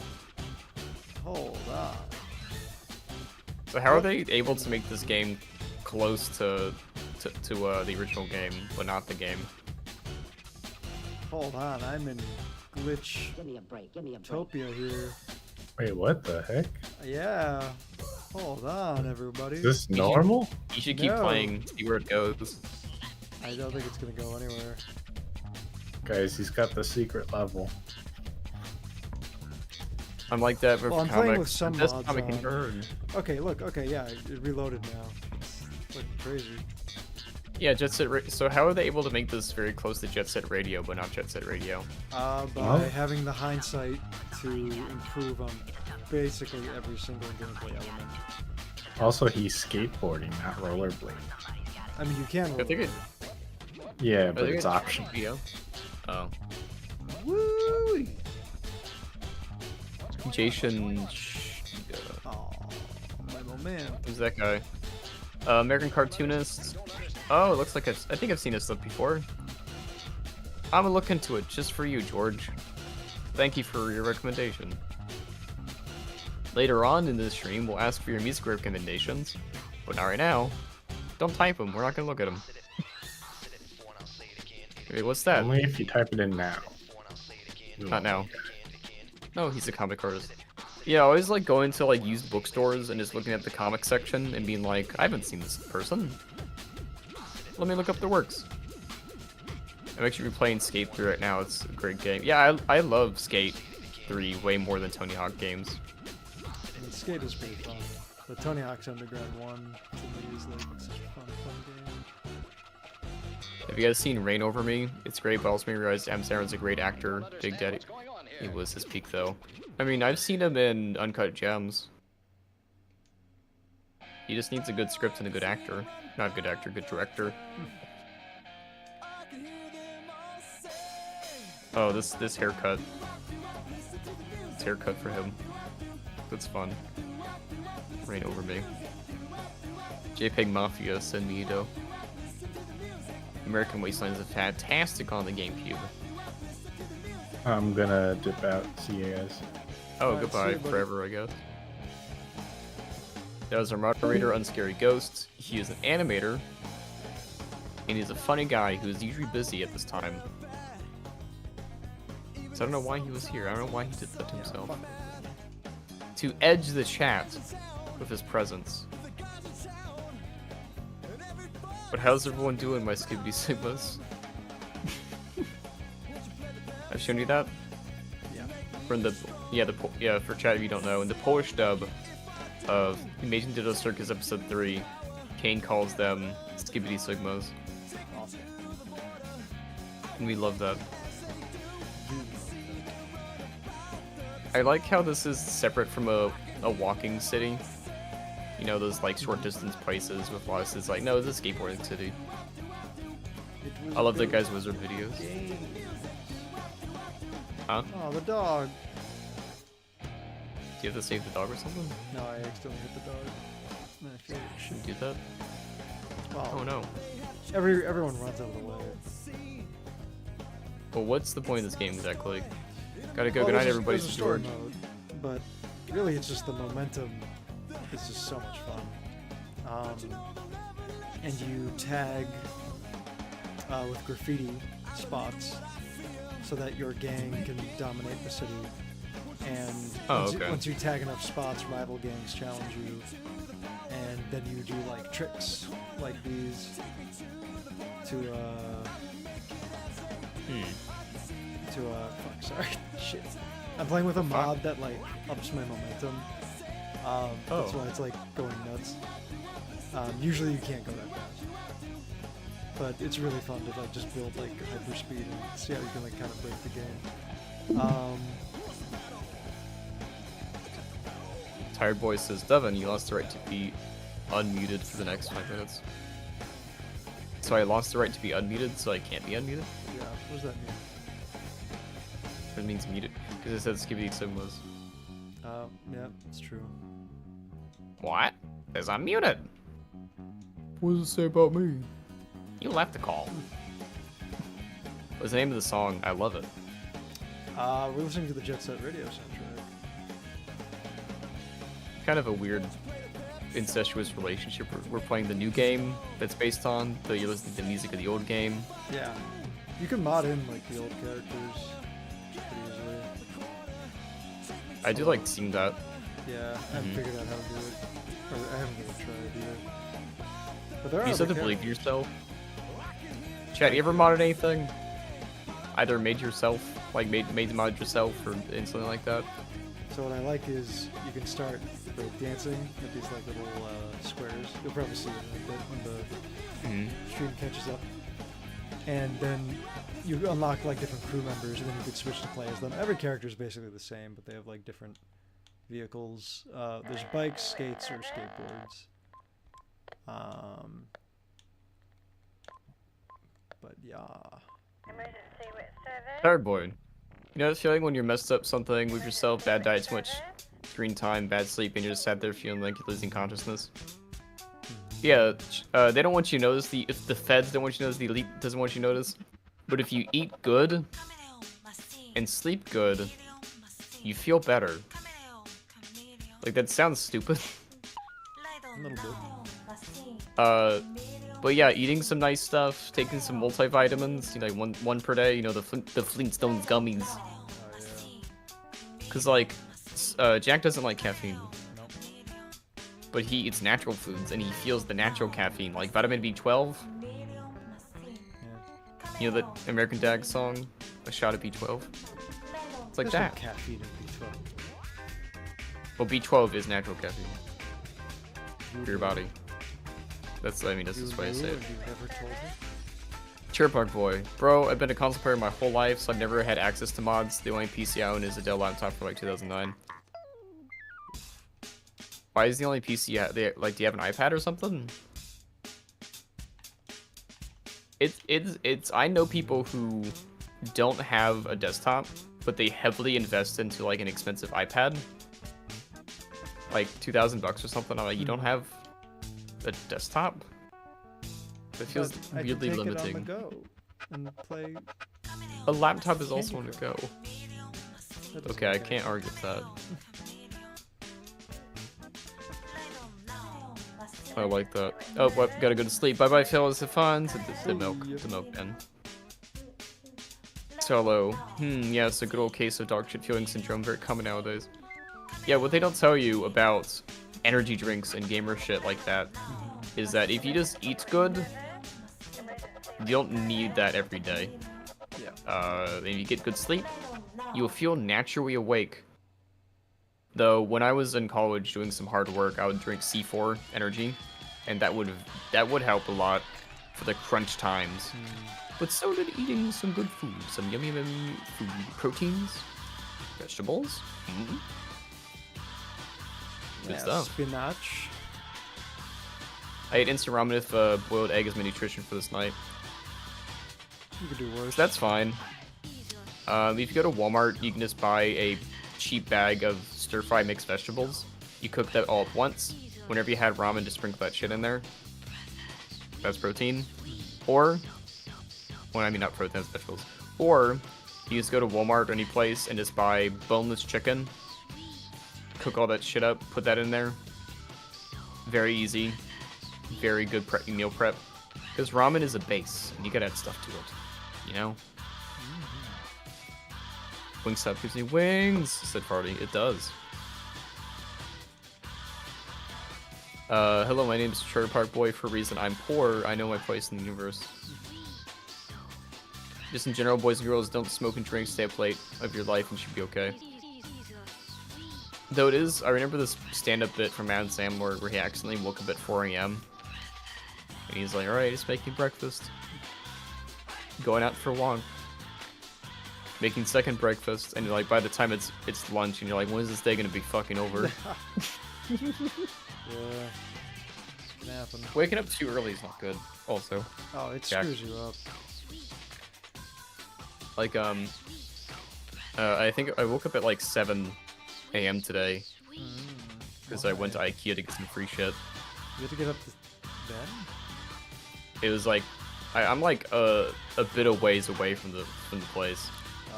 Hold on. So how are they able to make this game close to the original game, but not the game? Hold on. I'm in glitch utopia here. Wait, what the heck? Yeah. Hold on, everybody. Is this normal? You should keep No. playing, see where it goes. I don't think it's gonna go anywhere. Guys, he's got the secret level. I'm like that with Well, I'm comics. playing with some This mods comic on. nerd. Okay, look. Okay, yeah, it reloaded now. It's looking crazy. Yeah, Jet Set so how are they able to make this very close to Jet Set Radio, but not Jet Set Radio? By Well. having the hindsight to improve on basically every single gameplay element. Also, he's skateboarding, not rollerblading. I mean, you can. I think it. Yeah, I but think it's optional. Video. Oh. Woo! Jason. Oh, my little man. Who's that guy? American cartoonist. Oh, it looks like I think I've seen his stuff before. I'm gonna look into it just for you, George. Thank you for your recommendation. Later on in this stream, we'll ask for your music recommendations, but not right now. Don't type them. We're not gonna look at them. Wait, what's that? Only if you type it in now. Not now. No, he's a comic artist. Yeah, I always like going to like used bookstores and just looking at the comic section and being like, I haven't seen this person. Let me look up their works. I'm actually replaying Skate 3 right now. It's a great game. Yeah, I love Skate 3 way more than Tony Hawk games. I mean, Skate is pretty fun. But Tony Hawk's Underground 1 to me is like such a fun game. Have you guys seen Reign Over Me? It's great, but also made me realize Adam Sandler's a great actor. Big Daddy. He was his peak though. I mean, I've seen him in Uncut Gems. He just needs a good script and a good actor. Not a good actor, good director. Oh, this haircut. This haircut for him. That's fun. Reign Over Me. JPEG Mafia, send me though. American Wasteland is fantastic on the GameCube. I'm gonna dip out. See you guys. Oh, Alright, goodbye see you, buddy. forever, I guess. That was our moderator, Unscary Ghost. He is an animator, and he's a funny guy who's usually busy at this time. So I don't know why he was here. I don't know why he did that to himself. To edge the chat with his presence. But how's everyone doing, my Skibbity Sigmas? I've shown you that? Yeah. From the for chat if you don't know, in the Polish dub of Amazing Ditto Circus episode 3, Kane calls them Skibbity Sigmas. Awesome. And we love that. I like how this is separate from a walking city. You know, those like short distance places with lots. It's like, no, it's a skateboarding city. I love that guy's wizard videos. Huh? Oh, the dog. Do you have to save the dog or something? No, I accidentally hit the dog. And I feel like it should. Do that? Well, Oh no. everyone runs out of the way. Well, what's the point of this game exactly? Gotta go. Well, Good night, there's a- everybody. there's a This is story George. mode, but really it's just the momentum. It's just so much fun. And you tag with graffiti spots, so that your gang can dominate the city. And once you tag enough spots, rival gangs challenge you, and then you do like tricks like these to fuck, sorry, shit. I'm playing with a mod that like ups my momentum. That's why it's like going nuts. Usually you can't go that fast, but it's really fun to like just build like hyper speed and see how you can like kind of break the game. Tired Boy says, Devin, you lost the right to be unmuted for the next 5 minutes. So I lost the right to be unmuted, so I can't be unmuted? Yeah, what does that mean? It means muted, because it says Skibidi Sigmas. Yeah, it's true. What? It says unmuted. What does it say about me? You left the call. What's the name of the song? I love it. We're listening to the Jet Set Radio soundtrack. Kind of a weird incestuous relationship. We're playing the new game that's based on, though you're listening to the music of the old game. Yeah. You can mod in like the old characters pretty easily. I do like seeing that. Yeah, I haven't figured out how to do it. Or I haven't really tried either. But there are You just have to other believe in yourself. Chat, you ever modded anything? Either made yourself, like made the mod yourself, or something like that? So what I like is you can start break dancing with these like little squares. You'll probably see it in a bit when the stream catches up. And then you unlock like different crew members, and then you could switch to play as them. Every character is basically the same, but they have like different vehicles. There's bikes, skates, or skateboards. But yeah. Tired Boy. You know that feeling when you're messed up something with yourself, bad diet, too much screen time, bad sleep, and you're just sat there feeling like you're losing consciousness? Yeah, they don't want you to notice, the feds don't want you to notice, the elite doesn't want you to notice. But if you eat good and sleep good, you feel better. Like, that sounds stupid. A little bit. But yeah, eating some nice stuff, taking some multivitamins, you know, one per day, you know, the Flintstones gummies. Oh, yeah. Cause like, Jack doesn't like caffeine. But he eats natural foods, and he feels the natural caffeine, like vitamin B12. Yeah. You know that American Dad song, A Shot of B12? It's like There's no that. caffeine in B12. Well, B12 is natural caffeine for your body. That's the way I say it. You never told me? Chirpunk Boy. Bro, I've been a console player my whole life, so I've never had access to mods. The only PC I own is a Dell laptop from like 2009. Why is the only PC you have? Like, do you have an iPad or something? It's I know people who don't have a desktop, but they heavily invest into like an expensive iPad. Like $2,000 or something. I'm like, you don't have a desktop? That feels weirdly limiting. It on the go and play. A laptop is also on the go. That doesn't Okay, I make can't any argue with that. I like that. Oh, what? Gotta go to sleep. Bye bye, fellas. Have fun. The milk bin. Solo. Yeah, it's a good old case of dog shit feeling syndrome. Very common nowadays. Yeah, what they don't tell you about energy drinks and gamer shit like that is that if you just eat good, you don't need that every day. Yeah. If you get good sleep, you will feel naturally awake. Though when I was in college doing some hard work, I would drink C4 energy, and that would help a lot for the crunch times. But so did eating some good food, some yummy food, proteins, vegetables. Good stuff. Spinach. I ate instant ramen if boiled egg is my nutrition for this night. You could do worse. So that's fine. If you go to Walmart, you can just buy a cheap bag of stir-fry mixed vegetables. You cook that all at once. Whenever you had ramen, just sprinkle that shit in there. That's protein. Or, well, I mean not protein, that's vegetables. Or, you just go to Walmart or any place and just buy boneless chicken. Cook all that shit up, put that in there. Very easy. Very good meal prep. Because ramen is a base, and you gotta add stuff to it. You know? Wingstop gives me wings, said Farty. It does. Hello, my name is Charter Park Boy. For a reason I'm poor, I know my place in the universe. Just in general, boys and girls, don't smoke and drink, stay up late of your life, and you should be okay. Though it is, I remember this stand-up bit from Adam Sandler where he accidentally woke up at 4 a.m. And he's like, alright, just making breakfast. Going out for a walk. Making second breakfast, and like by the time it's lunch, and you're like, when is this day gonna be fucking over? Yeah. Can happen. Waking up too early is not good, also. Oh, it Jack. screws you up. Like, I think I woke up at like 7 a.m. today, because I went to IKEA to get some free shit. You had to get up to then? It was like, I'm like a bit of ways away from the place. So...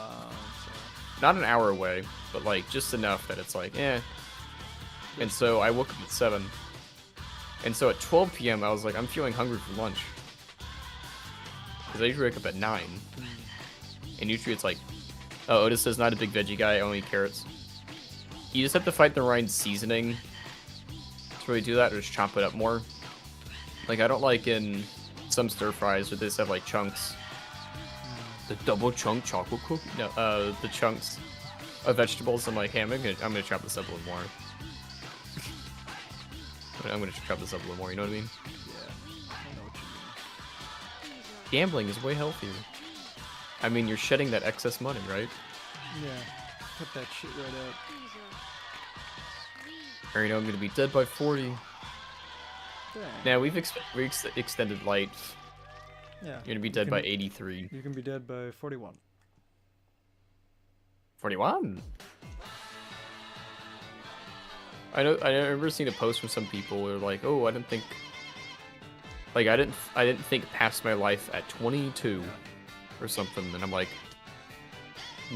Not an hour away, but like just enough that it's like, eh. And so I woke up at 7. And so at 12 p.m. I was like, I'm feeling hungry for lunch. Because I usually wake up at 9. And usually it's like, oh, Otis says not a big veggie guy, I only eat carrots. You just have to fight the right seasoning to really do that, or just chop it up more. Like, I don't like in some stir fries where they just have like chunks. The double chunk chocolate cookie? No, the chunks of vegetables. I'm like, hey, I'm gonna chop this up a little more. I'm gonna chop this up a little more, you know what I mean? Yeah, I know what you mean. Gambling is way healthier. I mean, you're shedding that excess money, right? Yeah, cut that shit right out. Or, you know, I'm gonna be dead by 40. Dang. Now, we've extended life. Yeah. You're gonna be dead by 83. You can be dead by 41. 41? I remember seeing a post from some people who were like, oh, I didn't think past my life at 22 or something, and I'm like,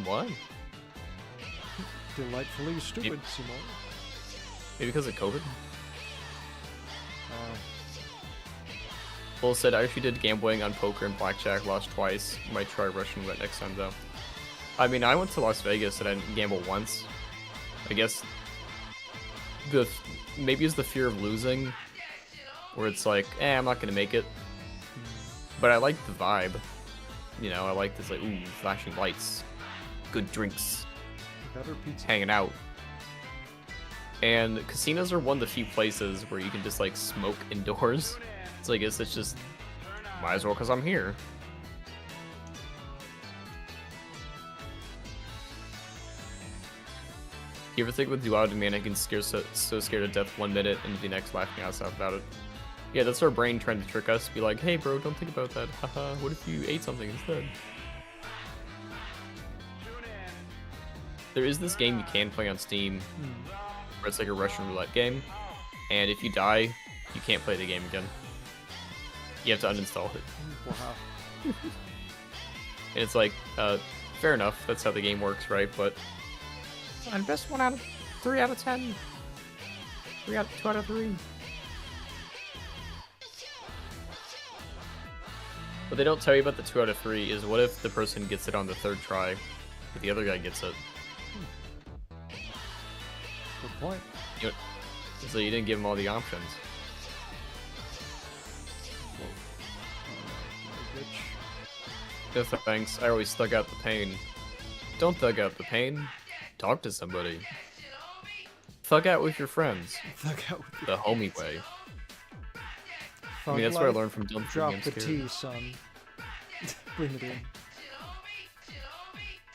what? Delightfully stupid, Simone. Maybe because of COVID? Bull said, I actually did gambling on poker and blackjack, lost twice. Might try Russian roulette next time, though. I mean, I went to Las Vegas and I didn't gamble once. I guess maybe it's the fear of losing, where it's like, I'm not gonna make it. But I like the vibe. You know, I like this, like, ooh, flashing lights, good drinks, Better pizza. hanging out. And casinos are one of the few places where you can just, like, smoke indoors. So I guess it's just, might as well because I'm here. You ever think with duality man I can scare so scared to death 1 minute and the next laughing outside about it? Yeah, that's our brain trying to trick us. Be like, hey bro, don't think about that. Haha, what if you ate something instead? There is this game you can play on Steam where it's like a Russian roulette game, and if you die, you can't play the game again. You have to uninstall it. Wow. And it's like, fair enough, that's how the game works, right? But And best 3 out of 10. 2 out of 3. what they don't tell you about the 2 out of 3 is what if the person gets it on the 3rd try, but the other guy gets it. Good point. You know, so you didn't give him all the options. No thanks, I always thug out the pain. Don't thug out the pain. Talk to somebody. Thug out with your friends. Thug out with The homie way. I mean, that's what I learned from Dumb Drop Games the Theory. T, son. Bring it in.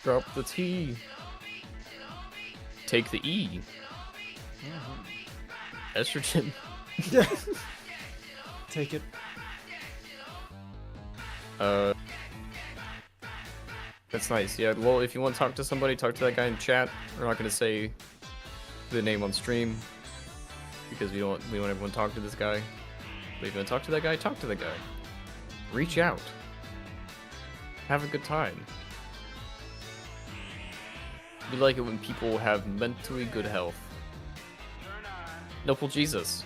Drop the T. Take the E. Estrogen. Take it. That's nice. Yeah, well, if you want to talk to somebody, talk to that guy in chat. We're not going to say the name on stream because we don't want everyone to talk to this guy. But if you want to talk to that guy, talk to the guy. Reach out. Have a good time. We like it when people have mentally good health. Noble Jesus.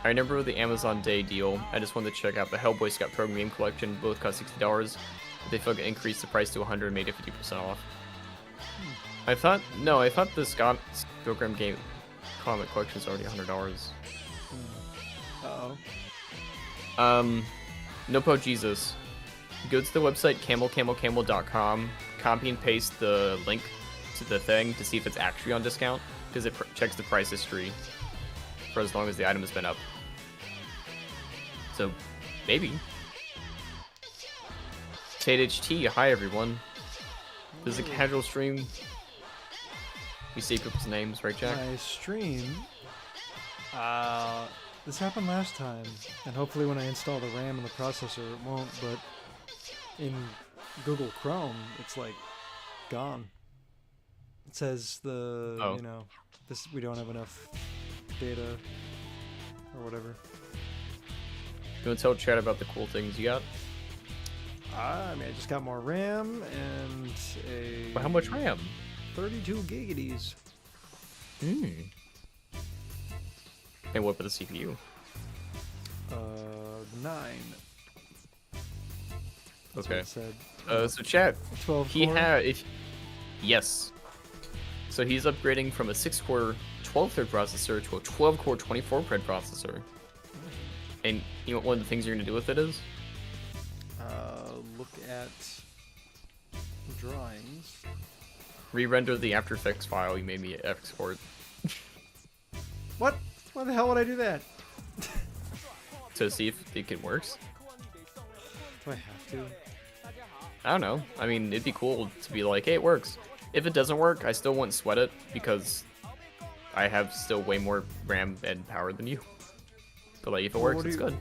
I remember the Amazon Day deal. I just wanted to check out the Hellboy Scout Program Game Collection. Both cost $60. But they fucking increased the price to $100 and made it 50% off. I thought the Scott Program Game Comic Collection is already $100. Uh-oh. Nopo Jesus. Go to the website camelcamelcamel.com, copy and paste the link to the thing to see if it's actually on discount, because it checks the price history for as long as the item has been up. So, maybe. Tate HT, hi everyone. This is a casual stream. We say people's names, right, Jack? My stream. This happened last time, and hopefully when I install the RAM and the processor, it won't. But in Google Chrome, it's like gone. It says you know, this we don't have enough data or whatever. You want to tell chat about the cool things you got? I mean, I just got more RAM and a. Well, how much RAM? 32 gigabytes. And what for the CPU? 9. That's Okay. what it said. So chat, 12 he core? had yes. So he's upgrading from a 6-core 12-thread processor to a 12-core 24-thread processor. And you know what one of the things you're gonna do with it is? Look at drawings. Re-render the After Effects file you made me export What? Why the hell would I do that? to see if it works. Do I have to? I don't know. I mean, it'd be cool to be like, hey, it works. If it doesn't work, I still wouldn't sweat it because I have still way more RAM and power than you. But like, if it Well, works, it's good.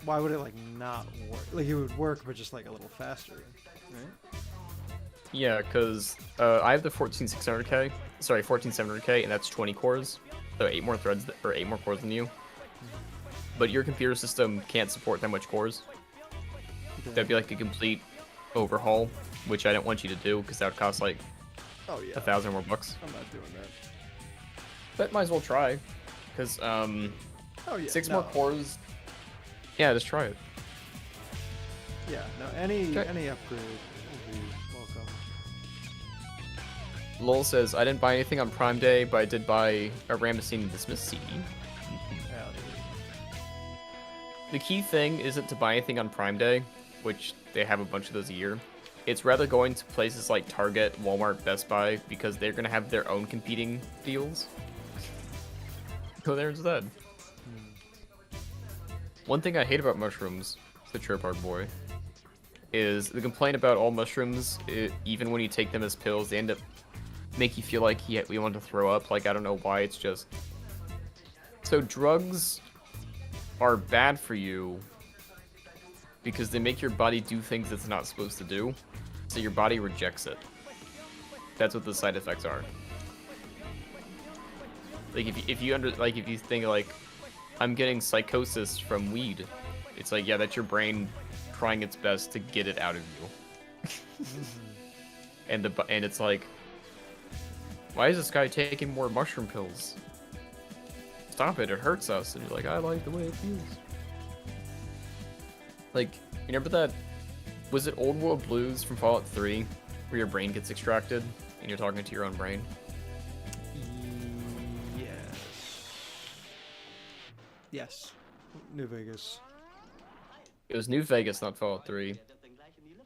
Why would it like not work? Like it would work, but just like a little faster, right? Yeah, because I have the 14600K, sorry, 14700K, and that's 20 cores, so 8 more threads or 8 more cores than you. But your computer system can't support that much cores. Okay. That'd be like a complete overhaul, which I don't want you to do because that would cost like Oh yeah. 1,000 more bucks. I'm not doing that. But might as well try, because Oh yeah. 6 no. more cores. Yeah, just try it. Yeah. No. Any Okay. upgrade would be welcome. Lol says, I didn't buy anything on Prime Day, but I did buy a Ramesine and Dismiss CD. Hell The key thing isn't to buy anything on Prime Day, which they have a bunch of those a year. It's rather going to places like Target, Walmart, Best Buy, because they're going to have their own competing deals. Go there instead. One thing I hate about mushrooms, the Chirpark boy, is the complaint about all mushrooms, even when you take them as pills, they end up make you feel like we want to throw up. Like, I don't know why, it's just... So drugs are bad for you because they make your body do things it's not supposed to do, so your body rejects it. That's what the side effects are. Like, if you think like, I'm getting psychosis from weed, it's like, yeah, that's your brain trying its best to get it out of you. and it's like, why is this guy taking more mushroom pills? Stop it, it hurts us. And you're like, I like the way it feels. Like, you remember that, was it Old World Blues from Fallout 3, where your brain gets extracted, and you're talking to your own brain? Yes. Yes. New Vegas. It was New Vegas, not Fallout 3.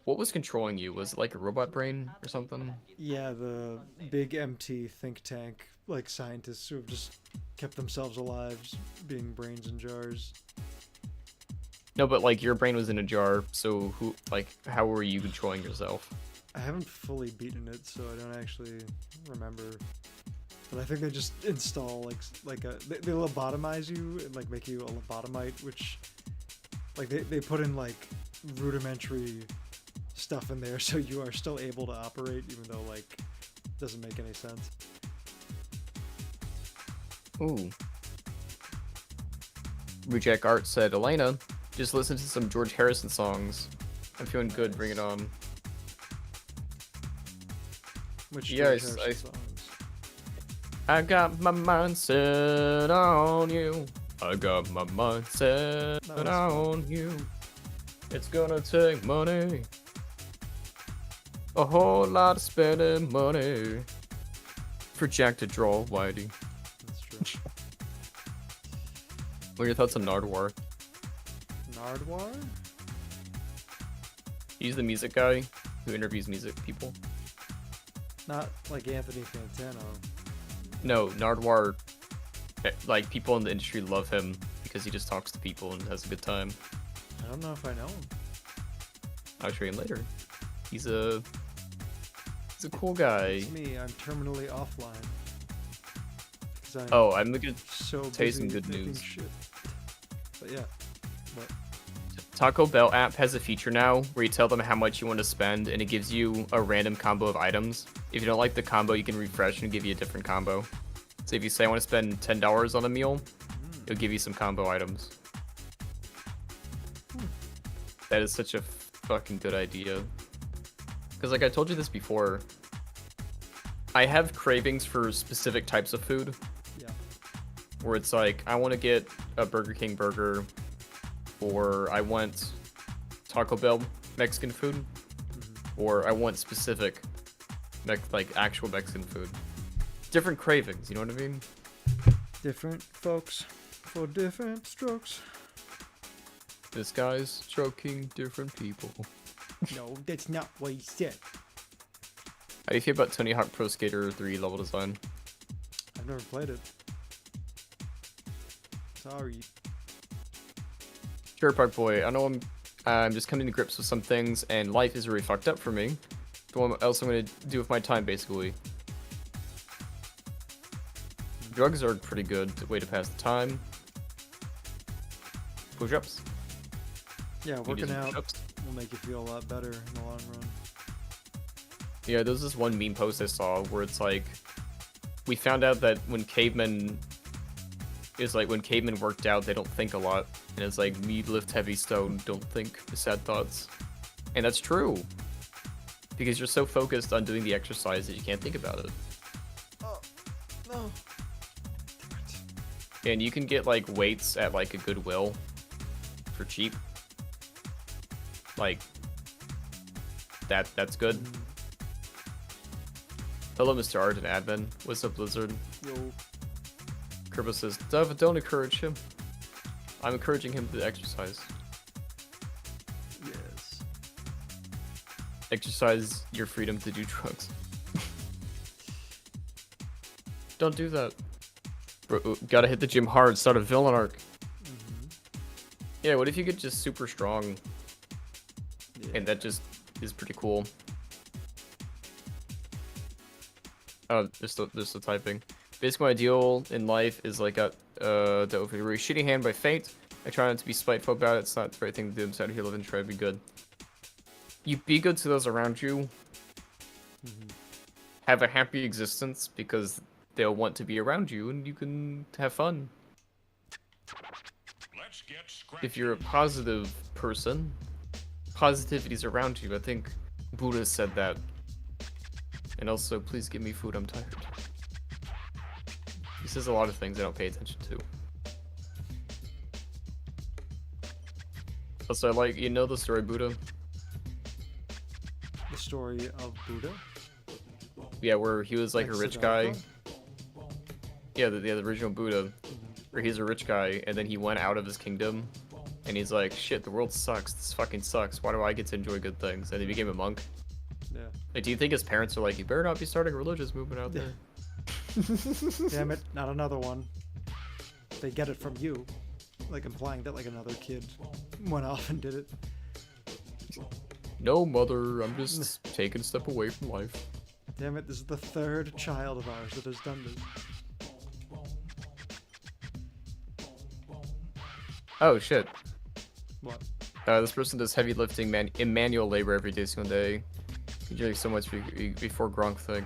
What was controlling you? Was it like a robot brain or something? Yeah, the big empty think tank, like scientists who have just kept themselves alive, just being brains in jars. No, but like your brain was in a jar, so how were you controlling yourself? I haven't fully beaten it, so I don't actually remember. But I think they just install they lobotomize you and like make you a lobotomite, which like they put in like rudimentary stuff in there so you are still able to operate even though like it doesn't make any sense. Ooh. RudeJack Art said, Elena, just listen to some George Harrison songs. I'm feeling good, bring it on. Which Yes, George Harrison songs? I got my mind set on you. I got my mindset That was on you. It's gonna take money. A whole lot of spending money for Jack to draw Whitey. That's true. What are your thoughts on Nardwar? Nardwar? He's the music guy who interviews music people. Not like Anthony Fantano. No, Nardwar, like people in the industry love him because he just talks to people and has a good time. I don't know if I know him. I'll show you him later. He's a cool guy. It's me. I'm terminally offline. 'Cause Oh, I'm gonna so tell you some busy good making news. Shit. But yeah. What? Taco Bell app has a feature now where you tell them how much you want to spend and it gives you a random combo of items. If you don't like the combo, you can refresh and give you a different combo. So if you say I want to spend $10 on a meal, it'll give you some combo items. That is such a fucking good idea. Because like I told you this before, I have cravings for specific types of food. Yeah. Where it's like, I want to get a Burger King burger, or I want Taco Bell Mexican food, or I want specific, like actual Mexican food. Different cravings, you know what I mean? Different folks for different strokes. This guy's stroking different people. No, that's not what he said. How do you feel about Tony Hawk Pro Skater 3 level design? I've never played it. Sorry. Sure, Park Boy. I know I'm just coming to grips with some things, and life is really fucked up for me. What else I'm gonna do with my time, basically? Drugs are a pretty good way to pass the time. Push-ups. Yeah, You can do working some out push-ups. will make you feel a lot better in the long run. Yeah, there's this one meme post I saw where it's like, we found out that when cavemen worked out, they don't think a lot. And it's like, me lift heavy stone, don't think sad thoughts. And that's true. Because you're so focused on doing the exercise that you can't think about it. Oh, no. And you can get like weights at like a Goodwill for cheap. Like, that's good. Hello, Mr. Art and Admin. What's up, Blizzard? Yo. Kerbo says, don't encourage him. I'm encouraging him to exercise. Yes. Exercise your freedom to do drugs. Don't do that. Bro, gotta hit the gym hard, start a villain arc. Yeah, what if you get just super strong? Yeah. And that just is pretty cool. Oh, there's the typing. Basically, my ideal in life is like a really shitty hand by fate. I try not to be spiteful about it. It's not the right thing to do. I'm sad here, live and try to be good. You be good to those around you. Have a happy existence because they'll want to be around you, and you can have fun. If you're a positive person, positivity's around you. I think Buddha said that. And also, please give me food, I'm tired. He says a lot of things I don't pay attention to. Also, like, you know the story Buddha? The story of Buddha? Yeah, where he was like a rich guy. Siddhartha? Yeah, the original Buddha. Where he's a rich guy, and then he went out of his kingdom. And he's like, shit, the world sucks. This fucking sucks. Why do I get to enjoy good things? And he became a monk. Yeah. Like, do you think his parents are like, you better not be starting a religious movement out there? Damn it, not another one. They get it from you. Like implying that like another kid went off and did it. No, mother, I'm just taking a step away from life. Damn it, this is the third child of ours that has done this. Oh, shit. What? This person does heavy lifting in manual labor every day, single day. He drank so much before Gronk thing.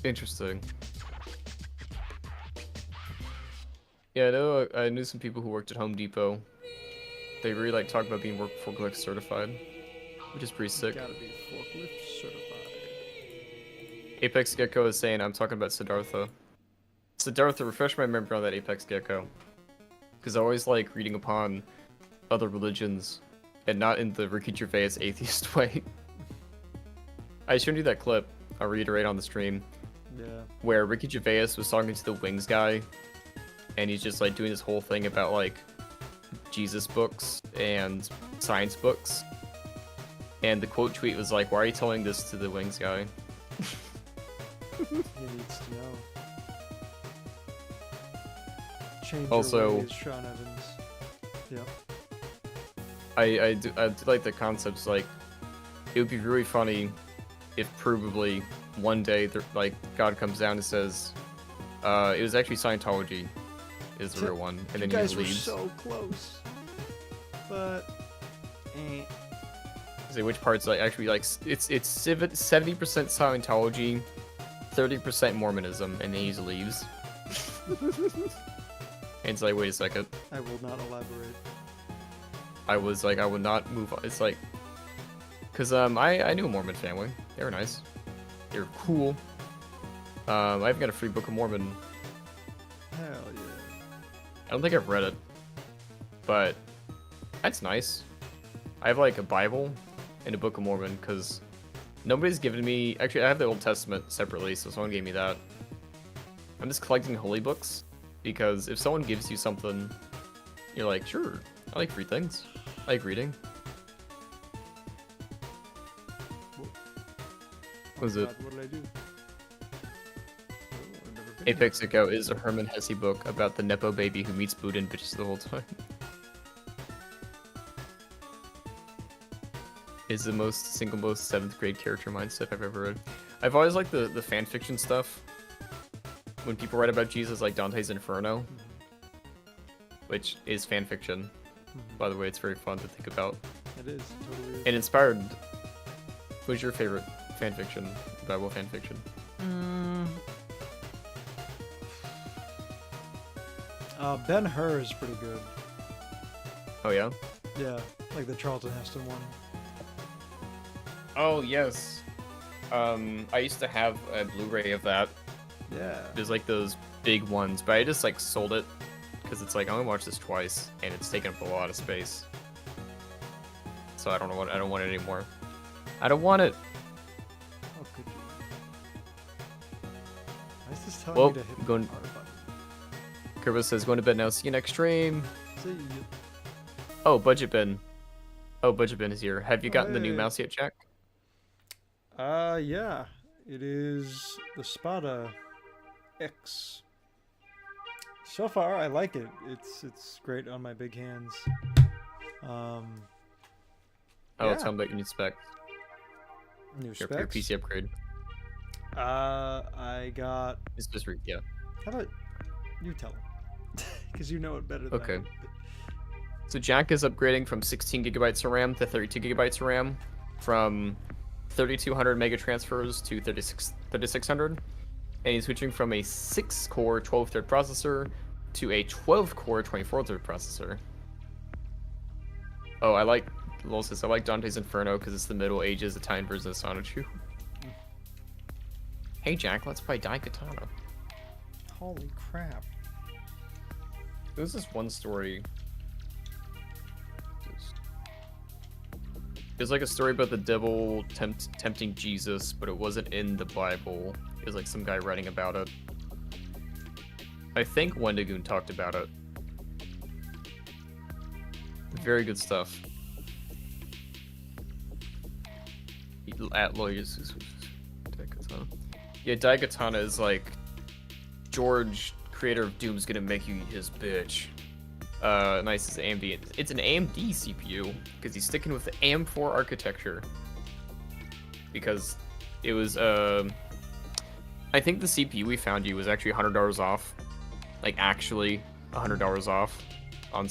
Interesting. Yeah, I knew some people who worked at Home Depot. They really like talk about being forklift certified, which is pretty sick. Gotta be forklift certified. Apex Gecko is saying I'm talking about Siddhartha. So Darth, to refresh my memory on that Apex Gecko, because I always like reading upon other religions, and not in the Ricky Gervais atheist way. I showed you that clip. I'll reiterate on the stream. Yeah. Where Ricky Gervais was talking to the Wings guy, and he's just like doing this whole thing about like Jesus books and science books. And the quote tweet was like, "Why are you telling this to the Wings guy?" He needs to know. Change Also- your ways, Sean Evans. Yep. I do like the concepts. Like, it would be really funny if provably one day like God comes down and says, "It was actually Scientology is the real one," and then you guys he were leaves. so close, but Say which parts like actually like it's 70% Scientology, 30% Mormonism, and then he just leaves. And it's like, wait a second. I will not elaborate. I was like, I would not move on. It's like, cause I knew a Mormon family. They were nice. They were cool. I even got a free Book of Mormon. Hell yeah. I don't think I've read it, but that's nice. I have like a Bible and a Book of Mormon because nobody's given me. Actually, I have the Old Testament separately, so someone gave me that. I'm just collecting holy books because if someone gives you something, you're like, sure, I like free things. I like reading. What was it? God, what did I do? Oh, I've never been Apex Echo is a Herman Hesse book about the Nepo baby who meets Buddha and bitches the whole time. Is the most 7th grade character mindset I've ever read. I've always liked the fan fiction stuff. When people write about Jesus, like Dante's Inferno, which is fan fiction. By the way, it's very fun to think about. It is, totally is. It inspired. Who's your favorite fan fiction? Bible fan fiction? Ben-Hur is pretty good. Oh yeah. Yeah, like the Charlton Heston one. Oh yes. I used to have a Blu-ray of that. Yeah. There's like those big ones, but I just like sold it because it's like I only watched this twice and it's taking up a lot of space. So I don't want it anymore. I don't want it. How could you? Why is this telling Well, me to hit going- the R button? Kerbo says going to bed now. See you next stream. See, Oh, Budget Bin. Oh, Budget Bin is here. Have you gotten the new Hey. mouse yet, Jack? yeah. It is the Spada X. So far, I like it. It's great on my big hands. Oh, Yeah. tell me about your new spec. New Your specs. PC upgrade. I got. It's just yeah. How about you tell him? Because you know it better than I Okay. do. So Jack is upgrading from 16 gigabytes of RAM to 32 gigabytes of RAM, from 3200 mega transfers to 3600, and he's switching from a 6-core 12-thread processor to a 12-core 24-thread processor. Oh, I like Dante's Inferno because it's the Middle Ages Italian version of Sonic 2. Hey Jack, let's play Daikatana. Holy crap. There's this one story. There's like a story about the devil tempting Jesus, but it wasn't in the Bible. It was like some guy writing about it. I think Wendigoon talked about it. Very good stuff. At lawyers. Yeah, Daikatana is like George, creator of Doom's gonna make you his bitch. Nice is AMD. It's an AMD CPU because he's sticking with the AM4 architecture because it was I think the CPU we found you was actually $100 off, like actually $100 off on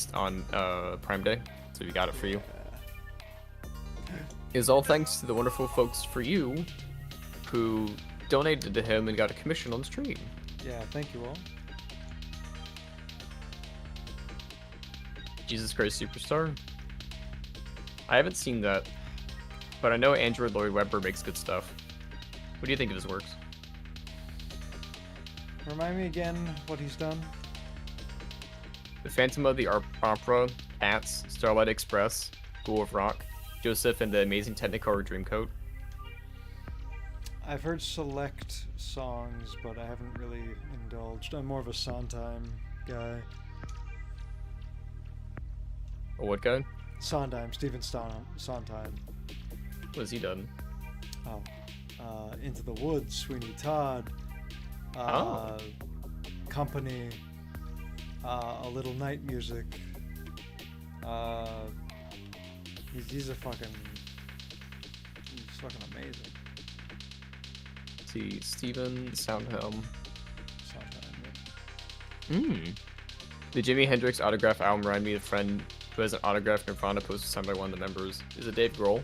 Prime Day, so we got it for you. It was all thanks to the wonderful folks for you who donated to him and got a commission on the stream. Yeah, thank you all. Jesus Christ Superstar? I haven't seen that, but I know Andrew Lloyd Webber makes good stuff. What do you think of his works? Remind me again what he's done. The Phantom of the Opera, Cats, Starlight Express, School of Rock, Joseph and the Amazing Technicolor Dreamcoat. I've heard select songs, but I haven't really indulged. I'm more of a Sondheim guy. A what guy? Sondheim, Stephen Sondheim. What has he done? Oh. Into the Woods, Sweeney Todd. Company. A Little Night Music. He's fucking amazing. Let's see, Steven Sondheim. Sondheim. The Jimi Hendrix autograph album reminded me of a friend who has an autographed Nirvana poster signed by one of the members. Is it Dave Grohl?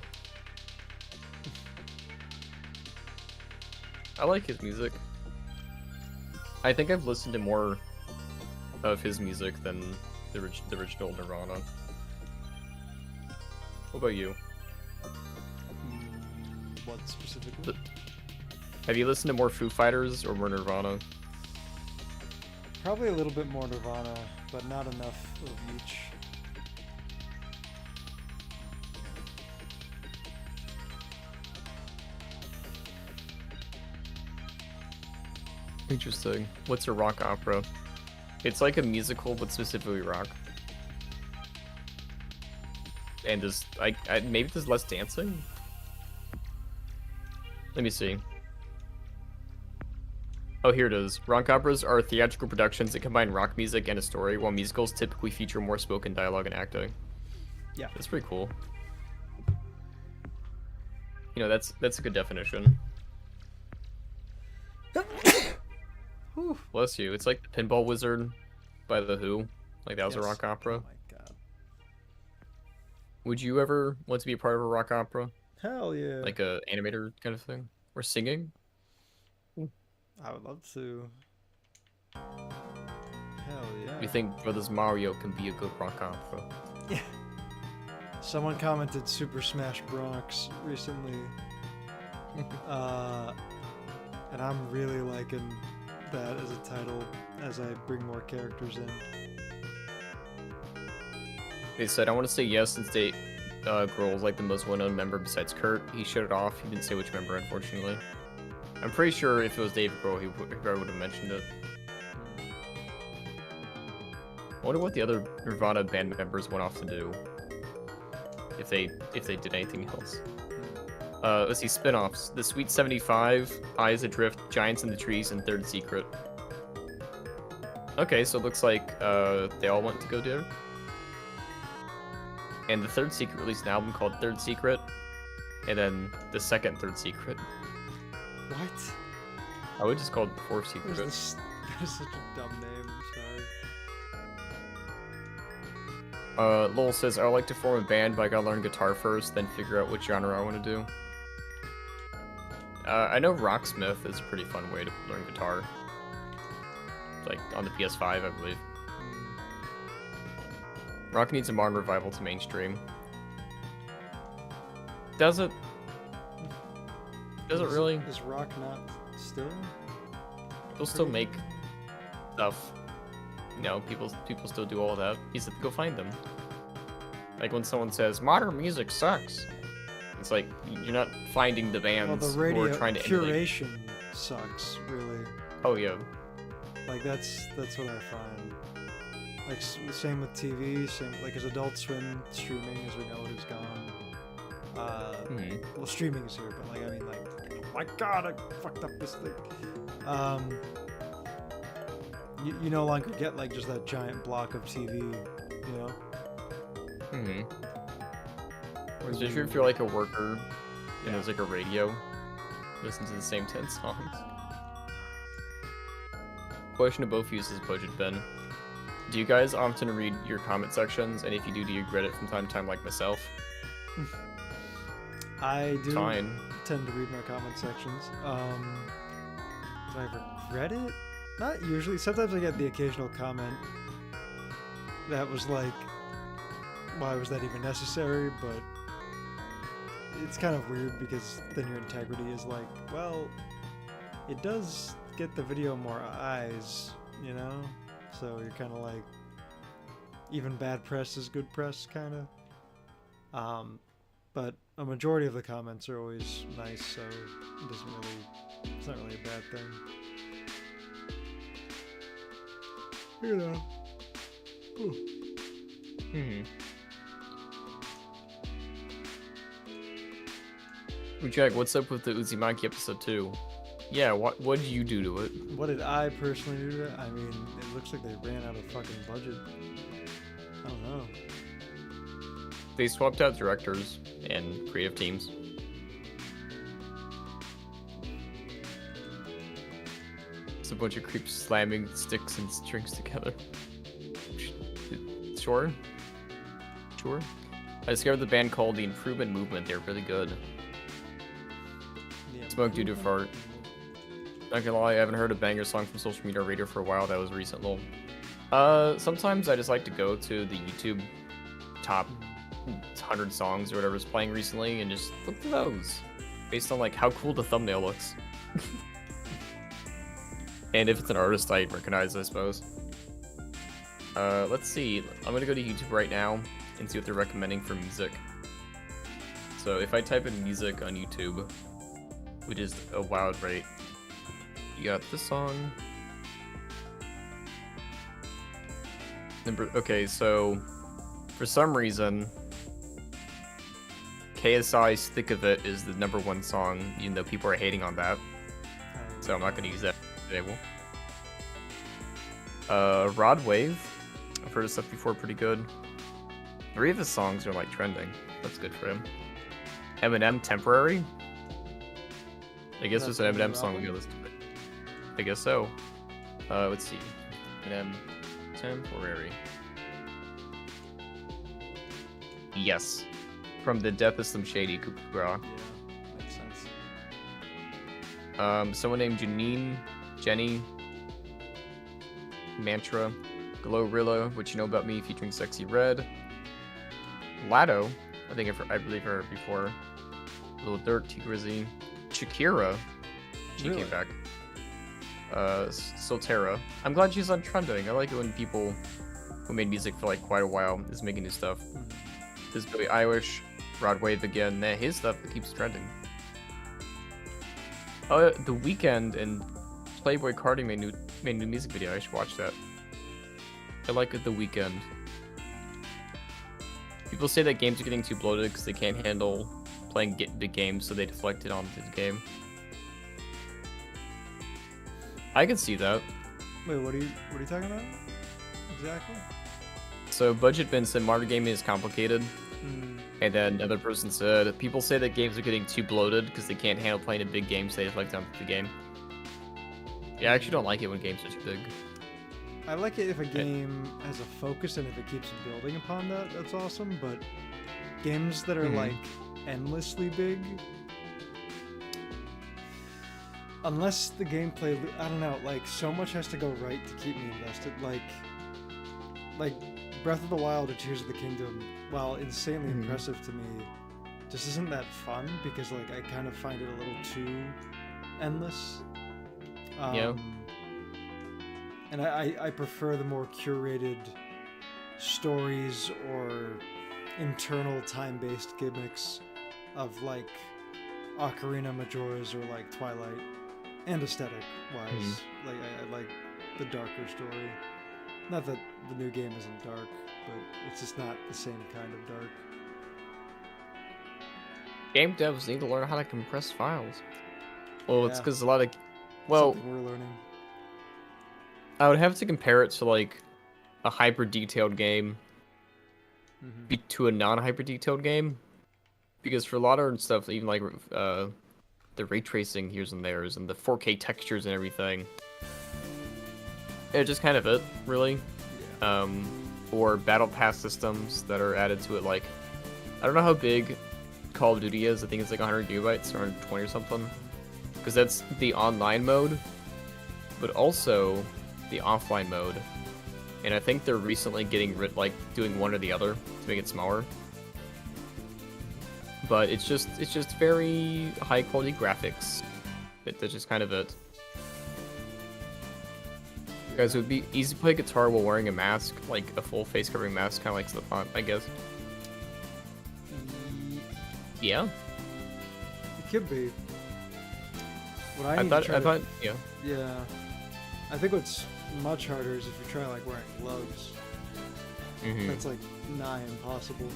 I like his music. I think I've listened to more of his music than the original Nirvana. What about you? What specifically? Have you listened to more Foo Fighters or more Nirvana? Probably a little bit more Nirvana, but not enough of each. Interesting. What's a rock opera? It's like a musical, but specifically rock. And there's maybe there's less dancing. Let me see. Oh, here it is. Rock operas are theatrical productions that combine rock music and a story, while musicals typically feature more spoken dialogue and acting. Yeah, That's pretty cool. You know, that's a good definition. Whew. Bless you. It's like the Pinball Wizard by The Who. Like that was a Yes. rock opera. Oh my god. Would you ever want to be a part of a rock opera? Hell yeah. Like a animator kind of thing? Or singing? I would love to. Hell yeah. We think Brothers Mario can be a good rock opera. Yeah. Someone commented Super Smash Bronx recently. And I'm really liking that as a title as I bring more characters in. They said, I want to say yes since Grohl's like the most well-known member besides Kurt. He shut it off. He didn't say which member, unfortunately. I'm pretty sure if it was Dave Grohl, he probably would have mentioned it. I wonder what the other Nirvana band members went off to do. If they did anything else. Let's see, spin-offs. The Sweet 75, Eyes Adrift, Giants in the Trees, and Third Secret. Okay, so it looks like they all went to go there. And the Third Secret released an album called Third Secret, and then the second Third Secret. What? I would just call it the Fourth Secret. That is such a dumb name, sorry. Lowell says, I would like to form a band, but I gotta learn guitar first, then figure out which genre I want to do. I know Rocksmith is a pretty fun way to learn guitar. Like, on the PS5, I believe. Rock needs a modern revival to mainstream. Does it? Does it really? Is rock not still? People still make stuff. You know, people still do all that. You just have to go find them. Like when someone says, modern music sucks. It's like, you're not finding the Well, bands the radio who are trying to emulate. curation sucks, really. Oh, yeah. Like that's what I find. Like same with TV, same like as Adult Swim streaming, as we know it is gone. Well, streaming is here, but like I mean, like, oh my god, I fucked up this thing. You no longer get like just that giant block of TV, you know. Especially if you're like a worker and there's like a radio, listen to the same 10 songs. Question to both of you is budget bin. Do you guys often read your comment sections? And if you do you regret it from time to time like myself? I do Fine. tend to read my comment sections. Do I regret it? Not usually. Sometimes I get the occasional comment that was like, why was that even necessary? But it's kind of weird because then your integrity is like, well, it does get the video more eyes, you know? So you're kind of like, even bad press is good press, kind of. But a majority of the comments are always nice, so it's not really a bad thing. You know. RudeJack, what's up with the Uzumaki episode 2? Yeah, what did you do to it? What did I personally do to it? I mean, it looks like they ran out of fucking budget. I don't know. They swapped out directors and creative teams. It's a bunch of creeps slamming sticks and strings together. Sure. I discovered the band called The Improvement Movement. They're really good. Smoke due to fart. Not gonna lie, I haven't heard a banger song from social media or radio for a while. That was recent, lol. Sometimes I just like to go to the YouTube top 100 songs or whatever's playing recently and just look through those based on like how cool the thumbnail looks. And if it's an artist I recognize, I suppose. Let's see. I'm gonna go to YouTube right now and see what they're recommending for music. So if I type in music on YouTube, which is a wild rate, you got this song. Okay, so for some reason, KSI's Thick of It is the #1 song, even though people are hating on that. So I'm not gonna use that today. Rod Wave. I've heard his stuff before, pretty good. 3 of his songs are like trending. That's good for him. Eminem, Temporary. I guess it's an Eminem song we go listen to it. I guess so. Let's see. Eminem, Temporary. Yes. From the Death of Slim Shady, Kupra. Yeah, makes sense. Someone named Jenny, Mantra, Glorilla, What You Know About Me, featuring Sexy Red. Lado, I believe her before. Little Dirt, T Grizzy. Shakira, she came back. Solterra. I'm glad she's on trending. I like it when people who made music for like quite a while is making new stuff. This is Billie Eilish, Rod Wave again. His stuff keeps trending. The Weeknd and Playboy Cardi made new music video. I should watch that. I like The Weeknd. People say that games are getting too bloated because they can't handle playing big games, so they deflect it onto the game. I can see that. Wait, what are you talking about? Exactly? So Budget Bin said modern gaming is complicated. And then another person said, people say that games are getting too bloated because they can't handle playing a big game, so they deflect onto the game. Yeah, I actually don't like it when games are too big. I like it if a game has a focus and if it keeps building upon that, that's awesome, but games that are like endlessly big, unless the gameplay, I don't know, like so much has to go right to keep me invested. Like Breath of the Wild or Tears of the Kingdom, while insanely impressive to me, just isn't that fun because like I kind of find it a little too endless. Yeah. And I prefer the more curated stories or internal time-based gimmicks of like Ocarina Majora's or like Twilight, and aesthetic-wise. Like I like the darker story. Not that the new game isn't dark, but it's just not the same kind of dark. Game devs need to learn how to compress files. Well, it's Yeah. because a lot of... Well, Something we're learning. I would have to compare it to like a hyper-detailed game to a non-hyper-detailed game. Because for a lot of stuff, even like the ray tracing here's and there's and the 4K textures and everything, it's just kind of it, really. Or battle pass systems that are added to it. Like, I don't know how big Call of Duty is. I think it's like 100 gigabytes or 120 or something. Because that's the online mode, but also the offline mode. And I think they're recently getting doing one or the other to make it smaller. But it's just very high quality graphics. That's just kind of it. Guys, it would be easy to play guitar while wearing a mask, like a full face covering mask, kind of like the font, I guess. Yeah. It could be. What I I need thought, to try I to- thought, yeah. Yeah. I think what's much harder is if you try like wearing gloves. Hmm. That's like nigh impossible.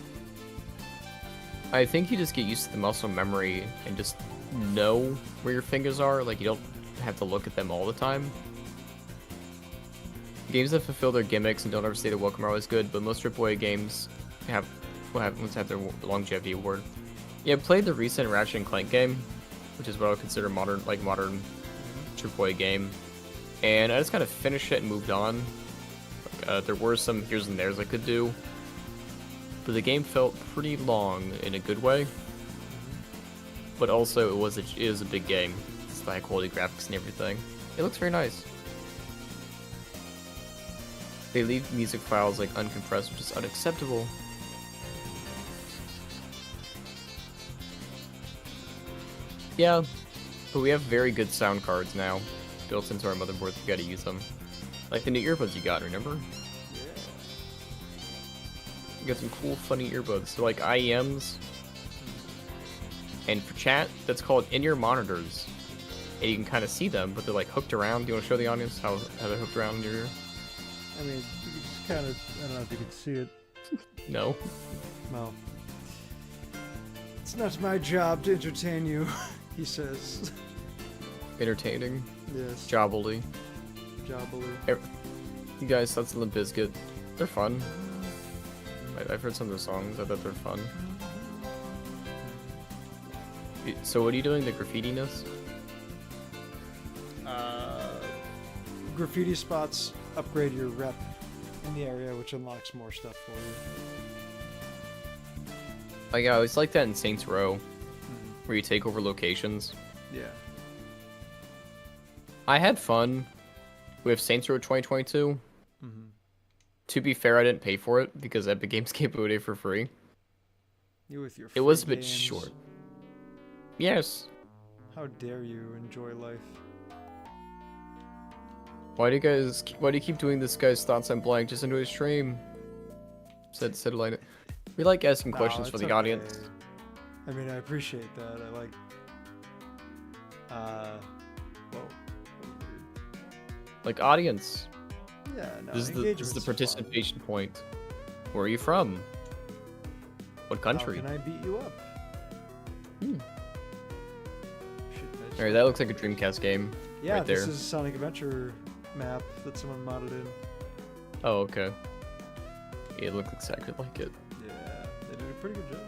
I think you just get used to the muscle memory and just know where your fingers are. Like, you don't have to look at them all the time. Games that fulfill their gimmicks and don't overstay their welcome are always good, but most AAA games have their longevity award. Yeah, I played the recent Ratchet and Clank game, which is what I would consider modern AAA game, and I just kind of finished it and moved on. There were some here's and there's I could do, but the game felt pretty long in a good way. But also, it is a big game. It's the high quality graphics and everything. It looks very nice. They leave music files like uncompressed, which is unacceptable. Yeah, but we have very good sound cards now built into our motherboards. We gotta use them. Like the new earbuds you got, remember? Yeah. You got some cool, funny earbuds. They're like IEMs. And for chat, that's called in-ear monitors. And you can kind of see them, but they're like hooked around. Do you want to show the audience how they're hooked around in your ear? I mean, you can just kind of, I don't know if you can see it. No. Well, it's not my job to entertain you, he says. Entertaining. Yes. Jobbly. Jobbly. You guys, that's Limp Bizkit. They're fun. I've heard some of the songs. I bet they're fun. So what are you doing? The graffiti-ness? Graffiti spots upgrade your rep in the area, which unlocks more stuff for you. Like, I always like that in Saints Row, where you take over locations. Yeah. I had fun with Saints Row 2022. To be fair, I didn't pay for it because Epic Games gave it away for free. You with your It was a free bit games. short. Yes. How dare you enjoy life? Why do you keep doing this, guys? Thoughts I'm blank. Just into a stream. Said like we like asking questions No, for it's the okay. audience. I mean, I appreciate that. I like. Whoa. Like audience. Yeah, no. This is the engagement's fun. participation point. Where are you from? What country? How can I beat you up? Alright, that looks like a Dreamcast game. Yeah, right there. this is Sonic Adventure map that someone modded in. Oh, okay. Yeah, it looks exactly like it. Yeah, they did a pretty good job.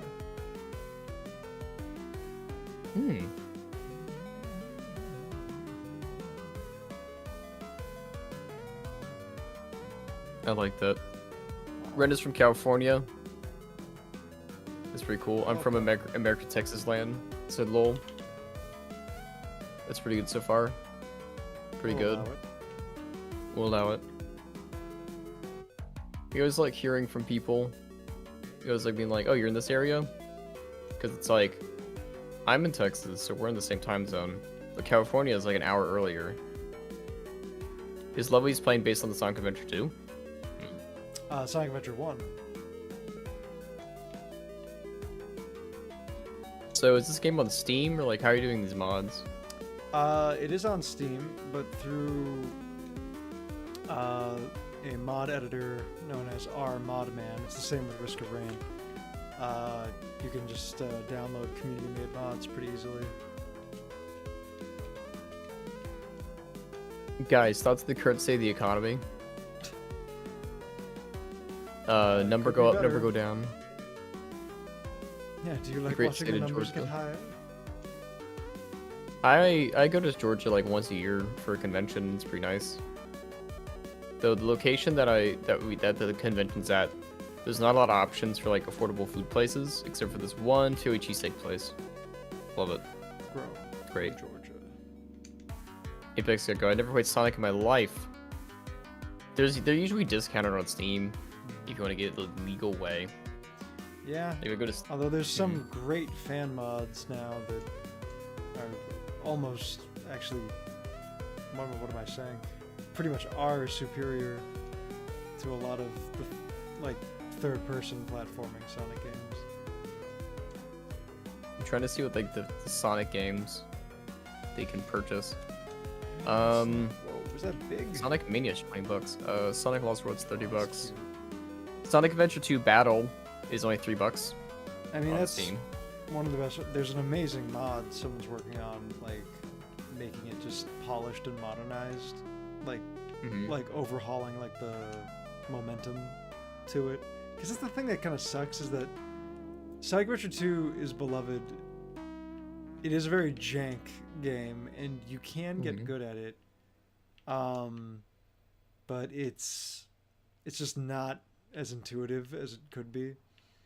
I like that. Ren is from California. That's pretty cool. I'm from America, Texas land. Said lol. That's pretty good so far. Pretty We'll good. allow it. We'll allow it. You always like hearing from people. You always like being like, oh, you're in this area? Because it's like, I'm in Texas, so we're in the same time zone. But California is like an hour earlier. Is Lovely's playing based on the Sonic Adventure 2? Sonic Adventure 1. So is this game on Steam, or like how are you doing these mods? It is on Steam, but through a mod editor known as RModman. It's the same with Risk of Rain. You can just download community-made mods pretty easily. Guys, thoughts of the current state of the economy? Number could go be up, number better. go down. Yeah, do you like great watching state the of numbers Georgia. get higher? I go to Georgia like once a year for a convention. It's pretty nice. Though the location that the convention's at, there's not a lot of options for like affordable food places, except for this one Philly cheesesteak place. Love it. Grow. Great. Georgia. Apex Gecko. I never played Sonic in my life. They're usually discounted on Steam if you want to get it the legal way. Yeah. Like, I go to Although there's some great fan mods now that are almost actually. What am I saying? pretty much are superior to a lot of the like third-person platforming Sonic games. I'm trying to see what like the Sonic games they can purchase. Whoa, was that big? Sonic Mania is $20. Sonic Lost World's $30. That's Sonic Adventure 2 Battle is only $3. cute. I mean, on that's Steam. one of the best. There's an amazing mod someone's working on, like making it just polished and modernized, like like overhauling like the momentum to it. Because that's the thing that kind of sucks, is that Sonic Adventure 2 is beloved. It is a very jank game, and you can get good at it. But it's just not as intuitive as it could be.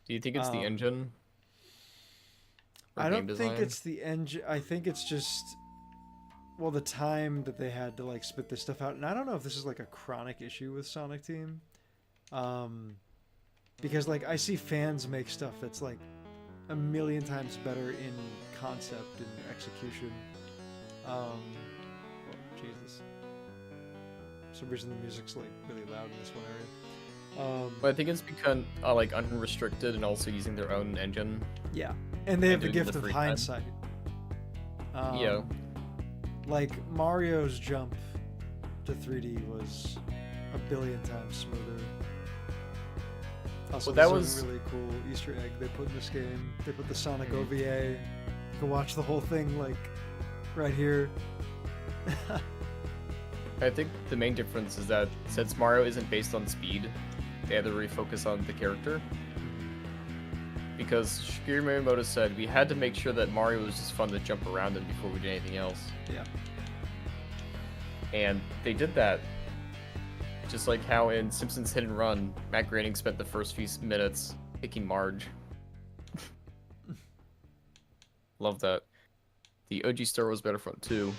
Do you think it's the engine? Or I game don't think design? it's the engine. I think it's just, well, the time that they had to like spit this stuff out. And I don't know if this is like a chronic issue with Sonic Team. Because like I see fans make stuff that's like a million times better in concept and execution. Oh, Jesus. For some reason the music's like really loud in this one area. But I think it's become like unrestricted and also using their own engine. Yeah, and they have the doing the gift of free time. hindsight. Yeah. Like Mario's jump to 3D was a billion times smoother. Also, Well, that this is was- a really cool Easter egg they put in this game. They put the Sonic Mhm. OVA. You can watch the whole thing like right here. I think the main difference is that since Mario isn't based on speed, they had to refocus on the character. Because Shigeru Miyamoto said we had to make sure that Mario was just fun to jump around in before we did anything else. Yeah. And they did that. Just like how in Simpsons Hit and Run, Matt Groening spent the first few minutes picking Marge. Love that. The OG Star Wars Battlefront 2.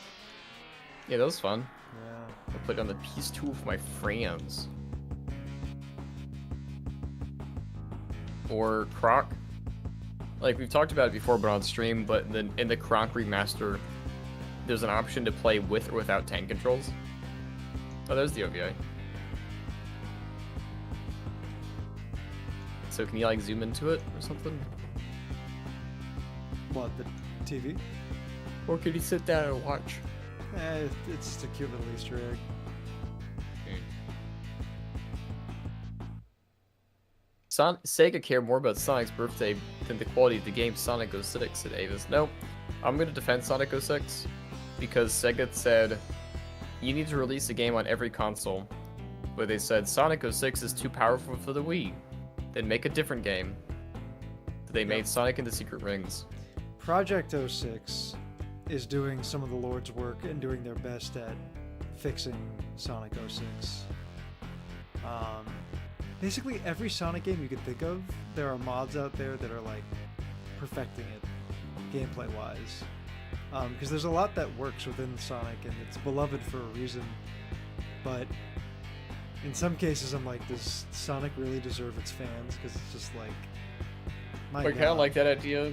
Yeah, that was fun. Yeah. I played on the PS2 with my friends. Or Croc. Like, we've talked about it before, but on stream, but then in the Croc remaster, there's an option to play with or without tank controls. Oh, there's the OVA. So can you, like, zoom into it or something? What, the TV? Or can you sit down and watch? It's just a cute little Easter egg. Sega care more about Sonic's birthday than the quality of the game Sonic 06, said Avis. No, I'm going to defend Sonic 06 because Sega said you need to release a game on every console. But they said Sonic 06 is too powerful for the Wii. Then make a different game. So they made Sonic and the Secret Rings. Project 06 is doing some of the Lord's work and doing their best at fixing Sonic 06. Basically every Sonic game you could think of, there are mods out there that are like perfecting it gameplay wise. Because there's a lot that works within Sonic and it's beloved for a reason. But in some cases I'm like, does Sonic really deserve its fans? Because it's just like, my I kind God. of like that idea.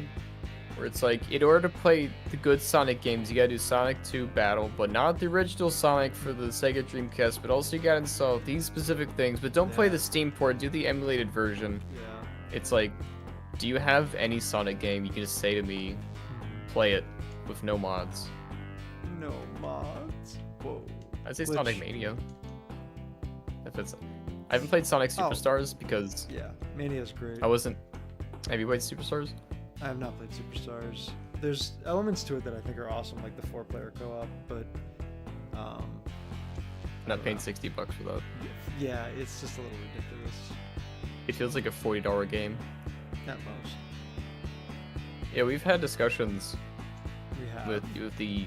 Where it's like, in order to play the good Sonic games, you gotta do Sonic 2 Battle, but not the original Sonic for the Sega Dreamcast, but also you gotta install these specific things, but don't play Yeah. the Steam port, do the emulated version. Yeah. It's like, do you have any Sonic game you can just say to me, play it with no mods? No mods. Whoa. I'd say Which- Sonic Mania. If it's, I haven't played Sonic Oh. Superstars because Yeah, Mania's great. I wasn't. Have you played Superstars? I have not played Superstars. There's elements to it that I think are awesome, like the 4-player co-op, but Not paying $60 for that. yeah, it's just a little ridiculous It feels like a $40 game. at most. Yeah, we've had discussions We have. with the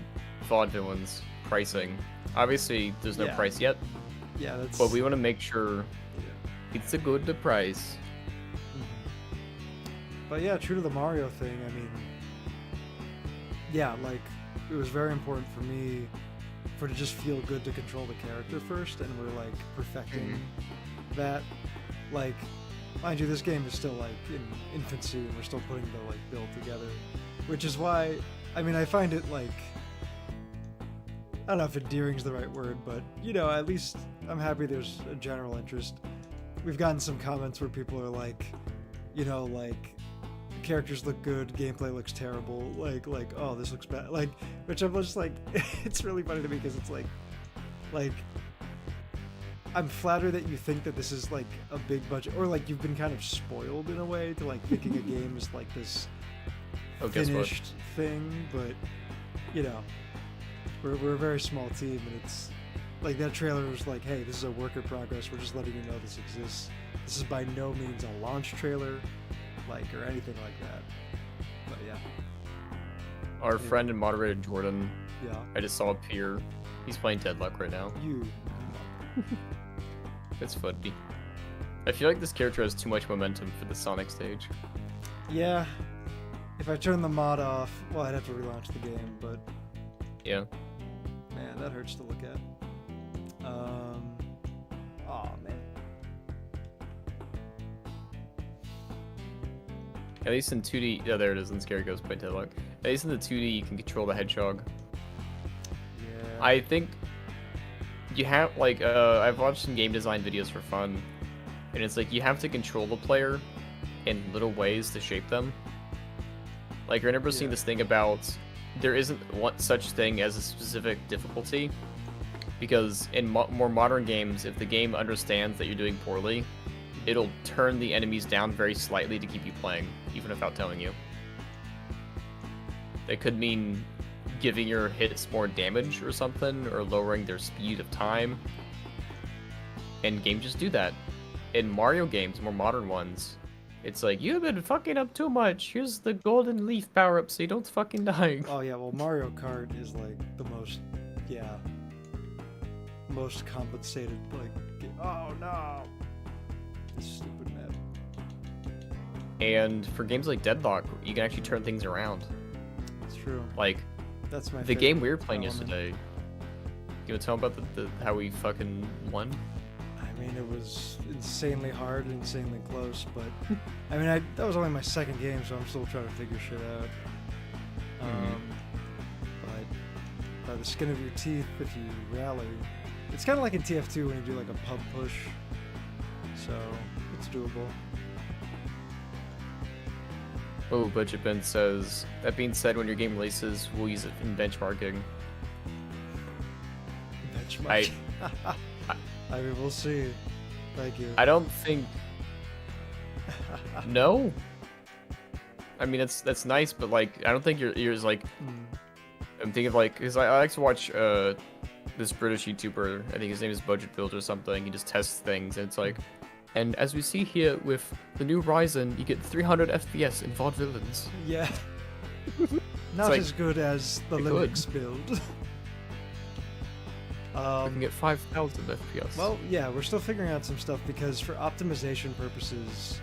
VOD villains pricing. Obviously, there's no Yeah. price yet, Yeah, that's. but we want to make sure Yeah. it's a good price. But yeah, true to the Mario thing, I mean, yeah, like, it was very important for me for it to just feel good to control the character first, and we're, like, perfecting that. Like, mind you, this game is still, like, in infancy, and we're still putting the, like, build together. Which is why, I mean, I find it, like, I don't know if endearing's the right word, but at least I'm happy there's a general interest. We've gotten some comments where people are like, like characters look good, gameplay looks terrible, like oh, this looks bad, like, which I'm just like, it's really funny to me because it's like I'm flattered that you think that this is like a big budget, or like you've been kind of spoiled in a way to like thinking a game is like this finished thing, but we're a very small team, and it's like that trailer was like, hey, this is a work in progress, we're just letting you know this exists. This is by no means a launch trailer, like, or anything like that. But yeah. Our friend and moderator Jordan, Yeah. I just saw appear. He's playing Deadlock right now. It's funny. I feel like this character has too much momentum for the Sonic stage. Yeah. If I turn the mod off, well, I'd have to relaunch the game, but Yeah. man, that hurts to look at. Oh man. At least in 2D, yeah, there it is. In Scary Ghost by Deadlock. At least in the 2D, you can control the Hedgehog. Yeah. I think you have like I've watched some game design videos for fun, and it's like you have to control the player in little ways to shape them. Like I remember seeing this thing about there isn't one such thing as a specific difficulty, because in more modern games, if the game understands that you're doing poorly, it'll turn the enemies down very slightly to keep you playing, even without telling you. That could mean giving your hits more damage or something, or lowering their speed of time. And games just do that. In Mario games, more modern ones, it's like, you've been fucking up too much. Here's the golden leaf power-up so you don't fucking die. Oh yeah, well Mario Kart is like the most compensated, like, oh no. This stupid map. And for games like Deadlock, you can actually turn things around. It's true. Like, That's my the game we were favorite playing element. yesterday. You wanna tell them about how we fucking won? I mean, it was insanely hard and insanely close, but I mean, that was only my second game, so I'm still trying to figure shit out. But by the skin of your teeth, if you rally, it's kind of like in TF2 when you do like a pub push, so it's doable. Oh, Budget Ben says, that being said, when your game releases, we'll use it in benchmarking. Benchmark. I mean, we'll see. Thank you. I don't think... No? I mean, that's nice, but like, I don't think your ears like... I'm thinking of like, because I like to watch this British YouTuber, I think his name is Budget Build or something, he just tests things, and it's like, and as we see here with the new Ryzen, you get 300 FPS in Vaudevillains. Yeah. Not like, as good as the you're Linux build. You can get 5,000 FPS. Well, yeah, we're still figuring out some stuff because for optimization purposes,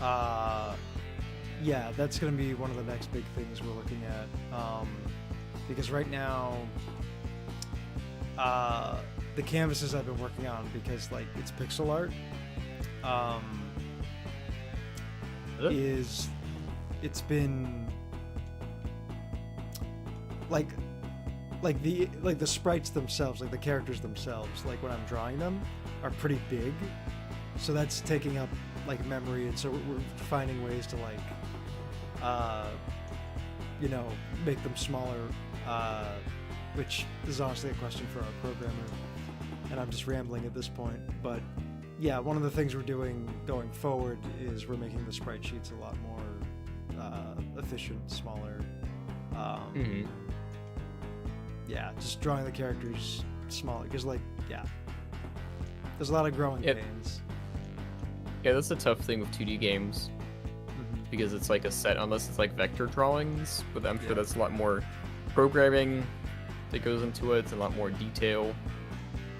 yeah, that's going to be one of the next big things we're looking at. Because right now, the canvases I've been working on, because like it's pixel art, it's been like the sprites themselves, like the characters themselves, like when I'm drawing them, are pretty big, so that's taking up like memory, and so we're finding ways to like make them smaller, which is honestly a question for our programmer, and I'm just rambling at this point. But yeah, one of the things we're doing going forward is we're making the sprite sheets a lot more efficient, smaller. Yeah, just drawing the characters smaller, because like, yeah, there's a lot of growing pains. Yeah, that's the tough thing with 2D games, because it's like a set, unless it's like vector drawings, but I'm sure that's a lot more programming that goes into it, and a lot more detail.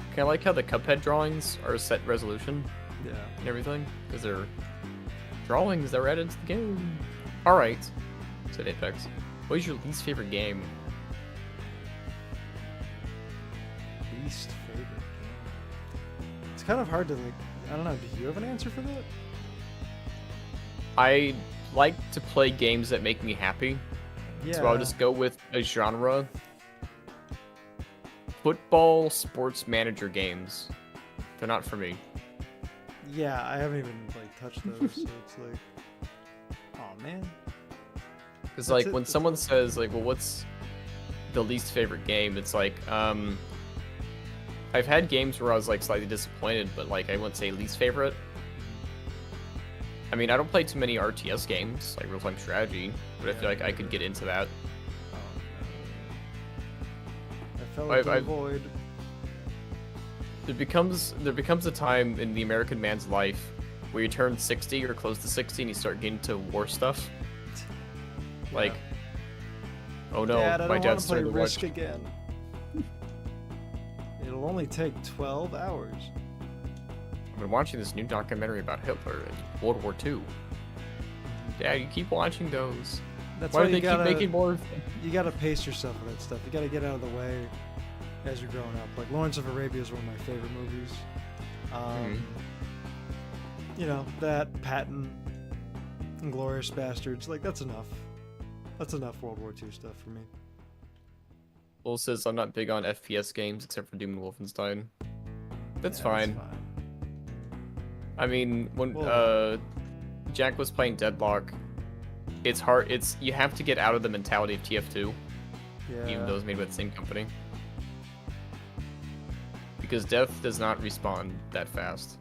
Kind of like how the Cuphead drawings are a set resolution, and everything, because they're drawings that were added to the game. All right, said Apex. What is your least favorite game? Least favorite game? It's kind of hard to like. I don't know. Do you have an answer for that? I like to play games that make me happy. Yeah. So I'll just go with a genre. football sports manager games. They're not for me. Yeah, I haven't even like touched those, so it's like, oh man. Because That's like it, when that's someone says like, well, what's the least favorite game? It's like, I've had games where I was like slightly disappointed, but like I wouldn't say least favorite. I mean, I don't play too many RTS games, like real-time strategy, but I feel like I could get into that. Oh, no. I fell into the void. There becomes a time in the American man's life where you turn 60 or close to 60 and you start getting into war stuff. Like, oh no, Dad, I my don't dad's want to play starting to Risk watch. again. It'll only take 12 hours. I've been watching this new documentary about Hitler and World War II. Dad, you keep watching those. That's Why why do they you gotta, keep making more of them? You gotta pace yourself with that stuff. You gotta get out of the way as you're growing up. Like Lawrence of Arabia is one of my favorite movies. You know, that, Patton, Inglourious Bastards, like that's enough. That's enough World War II stuff for me. Lowell says I'm not big on FPS games except for Doom and Wolfenstein. That's Yeah, fine. I mean, when Well- Jack was playing Deadlock, it's hard. You have to get out of the mentality of TF2, Yeah. even though it's made by the same company, because death does not respawn that fast.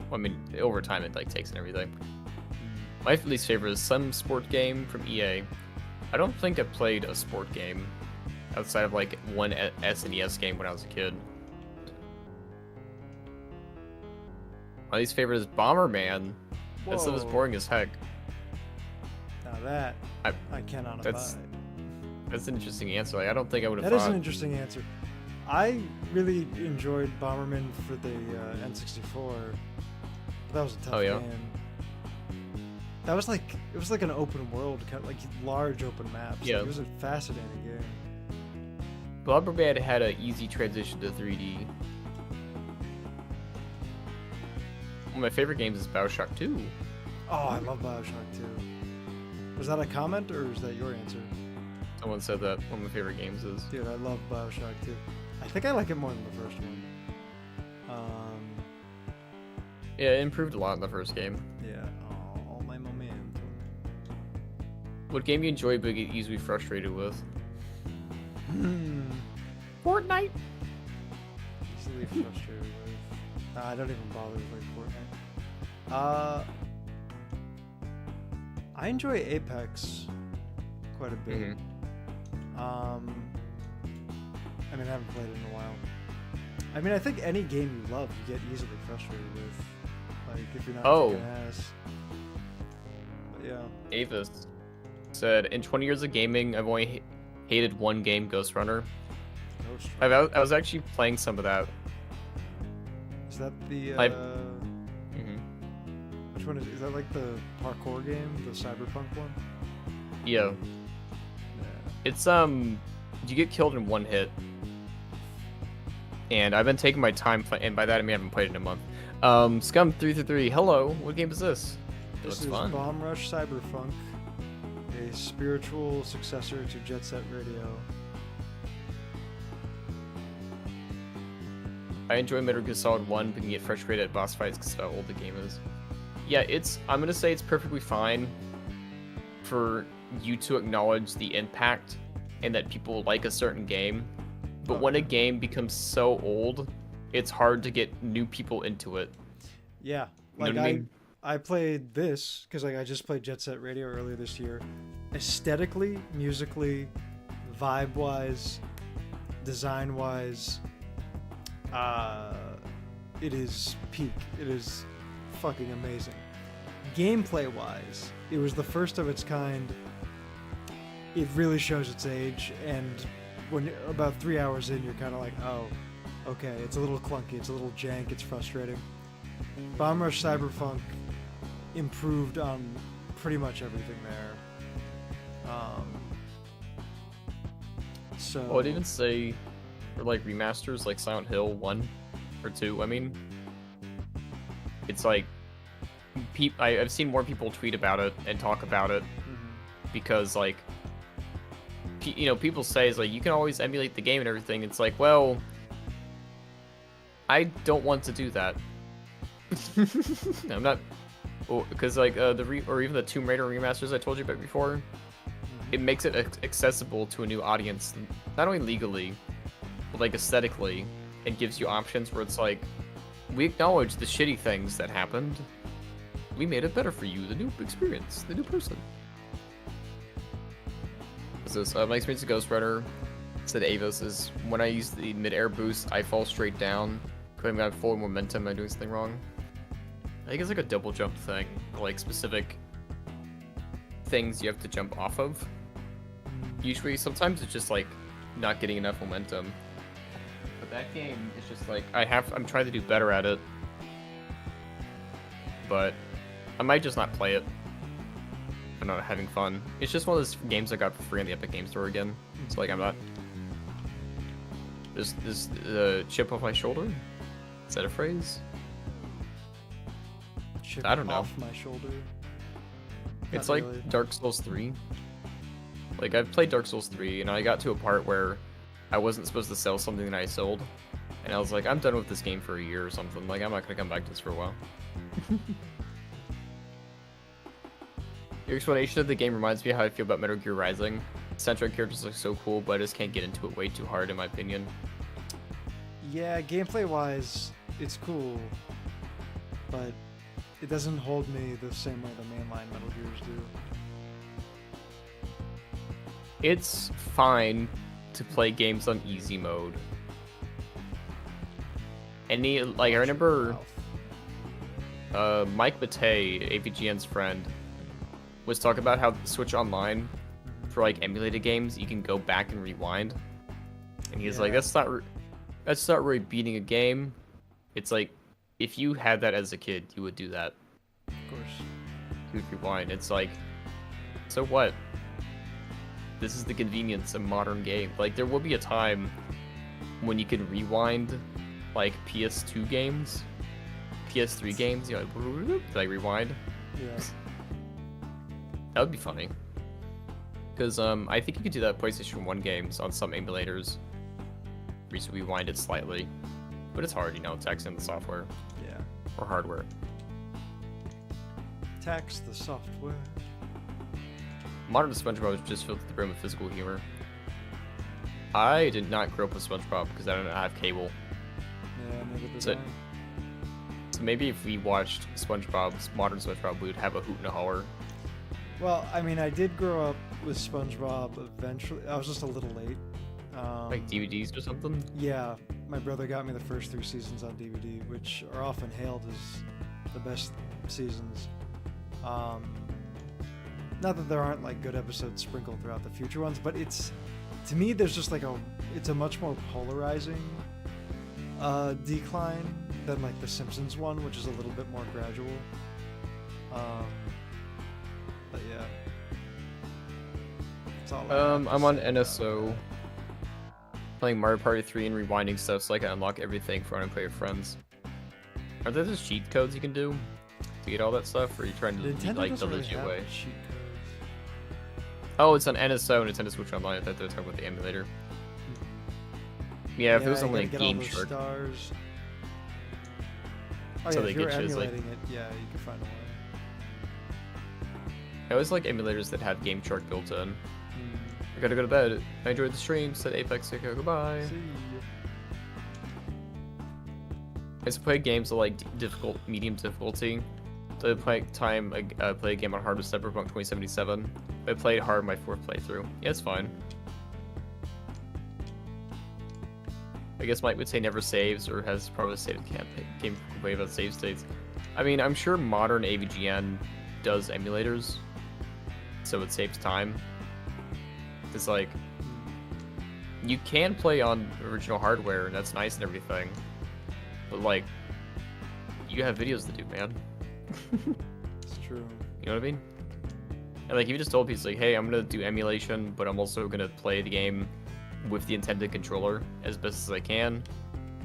Well, I mean, over time it like takes and everything. My least favorite is some sport game from EA. I don't think I played a sport game outside of like one SNES game when I was a kid. My least favorite is Bomberman. That stuff is Whoa. boring as heck. Now that I- I cannot that's- abide. That's an interesting answer. Like, I don't think I would have That is thought. an interesting answer. I really enjoyed Bomberman for the N64. But that was a tough Oh, yeah? game. That was like it was like an open world, kind of like large open maps. Like, Yeah. it was a fascinating game. Bomberman had an easy transition to 3D. One of my favorite games is BioShock 2. Oh, I love BioShock 2. Was that a comment or is that your answer? Someone said that one of my favorite games is. Dude, I love BioShock 2. I think I like it more than the first one. Yeah, it improved a lot in the first game. Yeah. Oh, all my momentum. What game you enjoy but get easily frustrated with? Fortnite. Easily frustrated with. I don't even bother with like Fortnite. I enjoy Apex quite a bit. Mhm. I mean, I haven't played it in a while. I mean, I think any game you love, you get easily frustrated with. Like, if you're not kicking ass. But yeah. Avis said, in 20 years of gaming, I've only hated one game, Ghost Runner. Ghost I Runner. was actually playing some of that. Is that the, Mhm. which one is that like the parkour game? The cyberpunk one? Yeah. Yeah. It's, you get killed in one hit. And I've been taking my time, and by that I mean I haven't played it in a month. Scum333, hello, what game is this? It This looks is fun. Bomb Rush Cyberpunk, a spiritual successor to Jet Set Radio. I enjoy Metal Gear Solid 1, but can get frustrated at boss fights because of how old the game is. Yeah, I'm gonna say it's perfectly fine for you to acknowledge the impact and that people like a certain game. But when a game becomes so old, it's hard to get new people into it. Yeah, You know like what I mean? I played this because like I just played Jet Set Radio earlier this year. Aesthetically, musically, vibe-wise, design-wise, it is peak. It is fucking amazing. Gameplay-wise, it was the first of its kind. It really shows its age, and when about 3 hours in, you're kind of like, oh, okay, it's a little clunky, it's a little jank, it's frustrating. Bomb Rush Cyberpunk improved on pretty much everything there. So I'd even say for like remasters like Silent Hill 1 or 2, I mean, it's like I've seen more people tweet about it and talk about it Mhm. because like people say is like, you can always emulate the game and everything. It's like, well, I don't want to do that. I'm not, because like or even the Tomb Raider remasters I told you about before, it makes it accessible to a new audience, not only legally, but like aesthetically. It gives you options where it's like, we acknowledge the shitty things that happened. We made it better for you, the new experience, the new person. This my experience with Ghost Runner, said Avos, is when I use the mid-air boost, I fall straight down. Because I'm full momentum, I'm doing something wrong. I think it's like a double jump thing, like specific things you have to jump off of. Usually, sometimes it's just like not getting enough momentum. But that game is just like, I'm trying to do better at it. But I might just not play it. I'm not having fun. It's just one of those games I got for free on the Epic Game Store again. It's like I'm not. There's this chip off my shoulder. Is that a phrase? Chip I don't know. off my shoulder. It's Not like really. Dark Souls 3. Like I've played Dark Souls 3 and I got to a part where I wasn't supposed to sell something that I sold. And I was like, I'm done with this game for a year or something. Like I'm not gonna come back to this for a while. Your explanation of the game reminds me of how I feel about Metal Gear Rising. Central characters look so cool, but I just can't get into it way too hard, in my opinion. Yeah, gameplay-wise, it's cool, but it doesn't hold me the same way the mainline Metal Gears do. It's fine to play games on easy mode. I remember Mike Matei, AVGN's friend, was talking about how Switch Online, for like emulated games, you can go back and rewind. And he's like, that's not really beating a game. It's like, if you had that as a kid, you would do that. Of course. You would rewind. It's like, so what? This is the convenience of modern game. Like, there will be a time when you can rewind, like, PS2 games, PS3 games, you know, like rewind. Yeah. That would be funny. Because I think you could do that with PlayStation 1 games on some emulators. Rewind it slightly. But it's hard, you know, taxing the software. Yeah. Or hardware. Tax the software. Modern SpongeBob is just filled to the brim with physical humor. I did not grow up with SpongeBob because I don't have cable. Yeah, neither did So- I. So maybe if we watched modern SpongeBob, we would have a hoot and a holler. Well, I mean, I did grow up with SpongeBob eventually. I was just a little late. Like DVDs or something? Yeah, my brother got me the first 3 seasons on DVD, which are often hailed as the best seasons. Not that there aren't like good episodes sprinkled throughout the future ones, but to me, there's just like it's a much more polarizing decline than like the Simpsons one, which is a little bit more gradual. But yeah. That's all I have to I'm on say about NSO. that. Playing Mario Party 3 and rewinding stuff so I can unlock everything for when I play with friends. Are there just cheat codes you can do to get all that stuff, or are you trying to do Nintendo like the doesn't really legit have way? cheat codes. Oh, it's on NSO, Nintendo Switch Online. I thought they were talking about the emulator. Yeah, if it was you only a gotta get all Game those Shark. stars. Oh So yeah, they if you're get you as, like- emulating it, yeah, you can find a way. I always like emulators that have Game Shark built in. Mm. I gotta go to bed. I enjoyed the stream. Said Apex Sicko. Goodbye. See ya. I used to play games of like medium difficulty. So I play play a game on hard with Cyberpunk 2077. I played hard my 4th playthrough. Yeah, it's fine. I guess Mike would say never saves or has probably saved game way about save states. I mean, I'm sure modern AVGN does emulators, so it saves time. It's like you can play on original hardware, and that's nice and everything. But like, you have videos to do, man. It's true. You know what I mean? And like, if you just told people like, hey, I'm gonna do emulation, but I'm also gonna play the game with the intended controller as best as I can,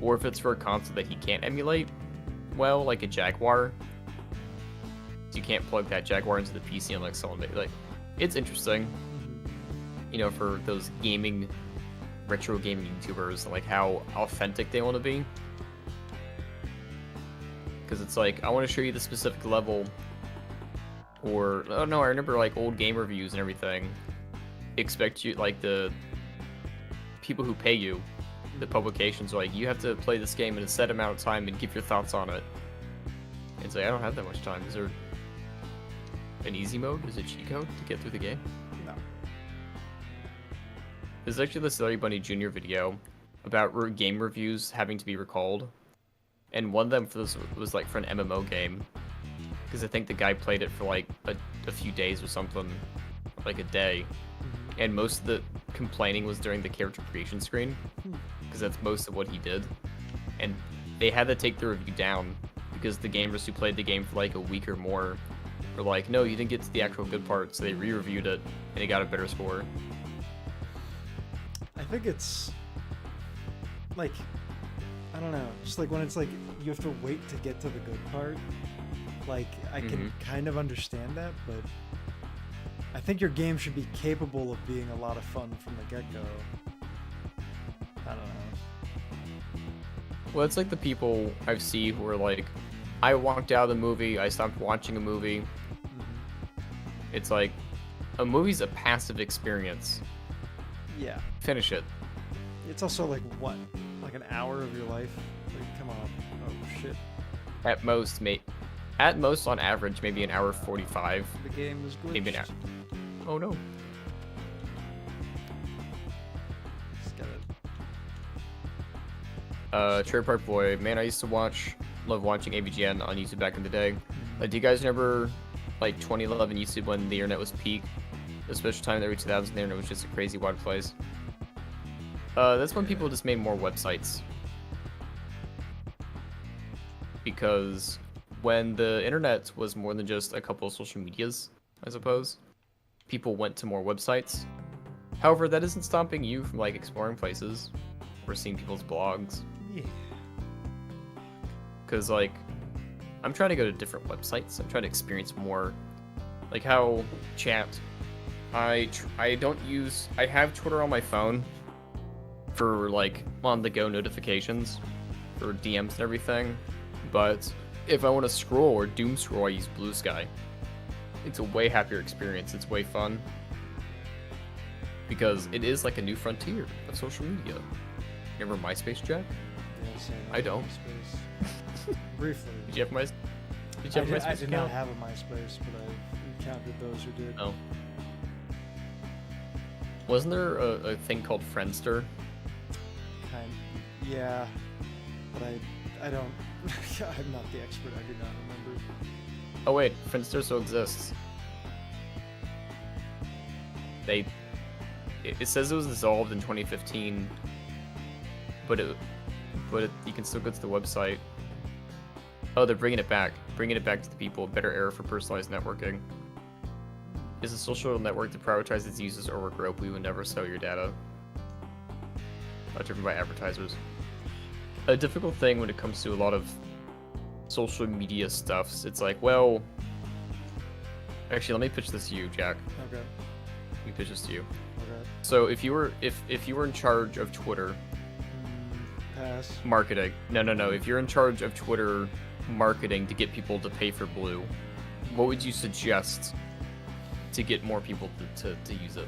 or if it's for a console that he can't emulate, well, like a Jaguar, you can't plug that Jaguar into the PC and like someone like, it's interesting. you know, for those retro gaming YouTubers, like how authentic they want to be. Because it's like, I want to show you the specific level, or, oh no, I remember like old game reviews and everything. Expect you, like the people who pay you, the publications, are like, you have to play this game in a set amount of time and give your thoughts on it. And it's like, I don't have that much time. Is there an easy mode? Is it cheat code to get through the game? No. There's actually this Larry Bunny Jr. video about game reviews having to be recalled. And one of them for this was like for an MMO game. Because I think the guy played it for like a few days or something. Like a day. And most of the complaining was during the character creation screen. Because that's most of what he did. And they had to take the review down. Because the gamers who played the game for like a week or more were like, no, you didn't get to the actual good part. So they re-reviewed it and it got a better score. I think it's like, I don't know, just like when it's like you have to wait to get to the good part. Like, I can kind of understand that, but I think your game should be capable of being a lot of fun from the get-go. I don't know. Well, it's like the people I've seen who are like, I walked out of the movie, I stopped watching a movie. It's like, a movie's a passive experience. Yeah. Finish it. It's also like, what? Like an hour of your life? Like, come on. Oh, shit. At most, on average, maybe an hour 45. The game is glitched. Maybe an hour. Oh no. Just gotta... Cherry Park Boy, man, I used to love watching AVGN on YouTube back in the day. Like, do you guys remember, like, 2011 YouTube when the internet was peak? Especially time in the early 2000s, the internet was just a crazy wild place. That's when people just made more websites. Because when the internet was more than just a couple of social medias, I suppose, people went to more websites. However, that isn't stopping you from, like, exploring places or seeing people's blogs. Yeah. Because, like, I'm trying to go to different websites. I'm trying to experience more. Like how chat. I have Twitter on my phone for, like, on-the-go notifications for DMs and everything. But if I want to scroll or doom scroll, I use Blue Sky. It's a way happier experience. It's way fun. Because it is like a new frontier of social media. You remember MySpace, Jack? Yeah, same. I don't. MySpace. Briefly. Did you have MySpace? I did not have a MySpace, but I encountered those who did. Oh. Wasn't there a thing called Friendster? Yeah, but I don't. I'm not the expert. I do not remember. Oh wait, Friendster still exists. It says it was dissolved in 2015, but you can still go to the website. Oh, they're bringing it back to the people. Better era for personalized networking. Is a social network that prioritizes its users over growth. We would never sell your data. Driven by advertisers. A difficult thing when it comes to a lot of social media stuffs. It's like, well, actually, let me pitch this to you, Jack. Okay. Let me pitch this to you. Okay. So if you were in charge of Twitter Pass. marketing, no, if you're in charge of Twitter marketing to get people to pay for Blue, what would you suggest to get more people to use it?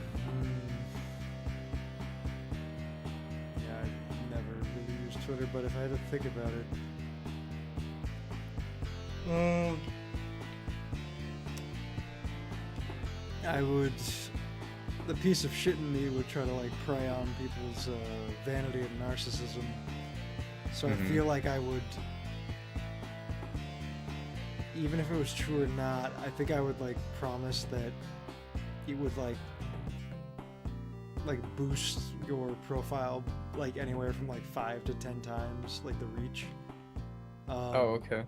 Yeah, I never really used Twitter, but if I had to think about it, I would. The piece of shit in me would try to, like, prey on people's vanity and narcissism. So I feel like I would, even if it was true or not, I think I would, like, promise that it would, like boost your profile, like, anywhere from, like, 5 to 10 times, like, the reach. Oh, okay.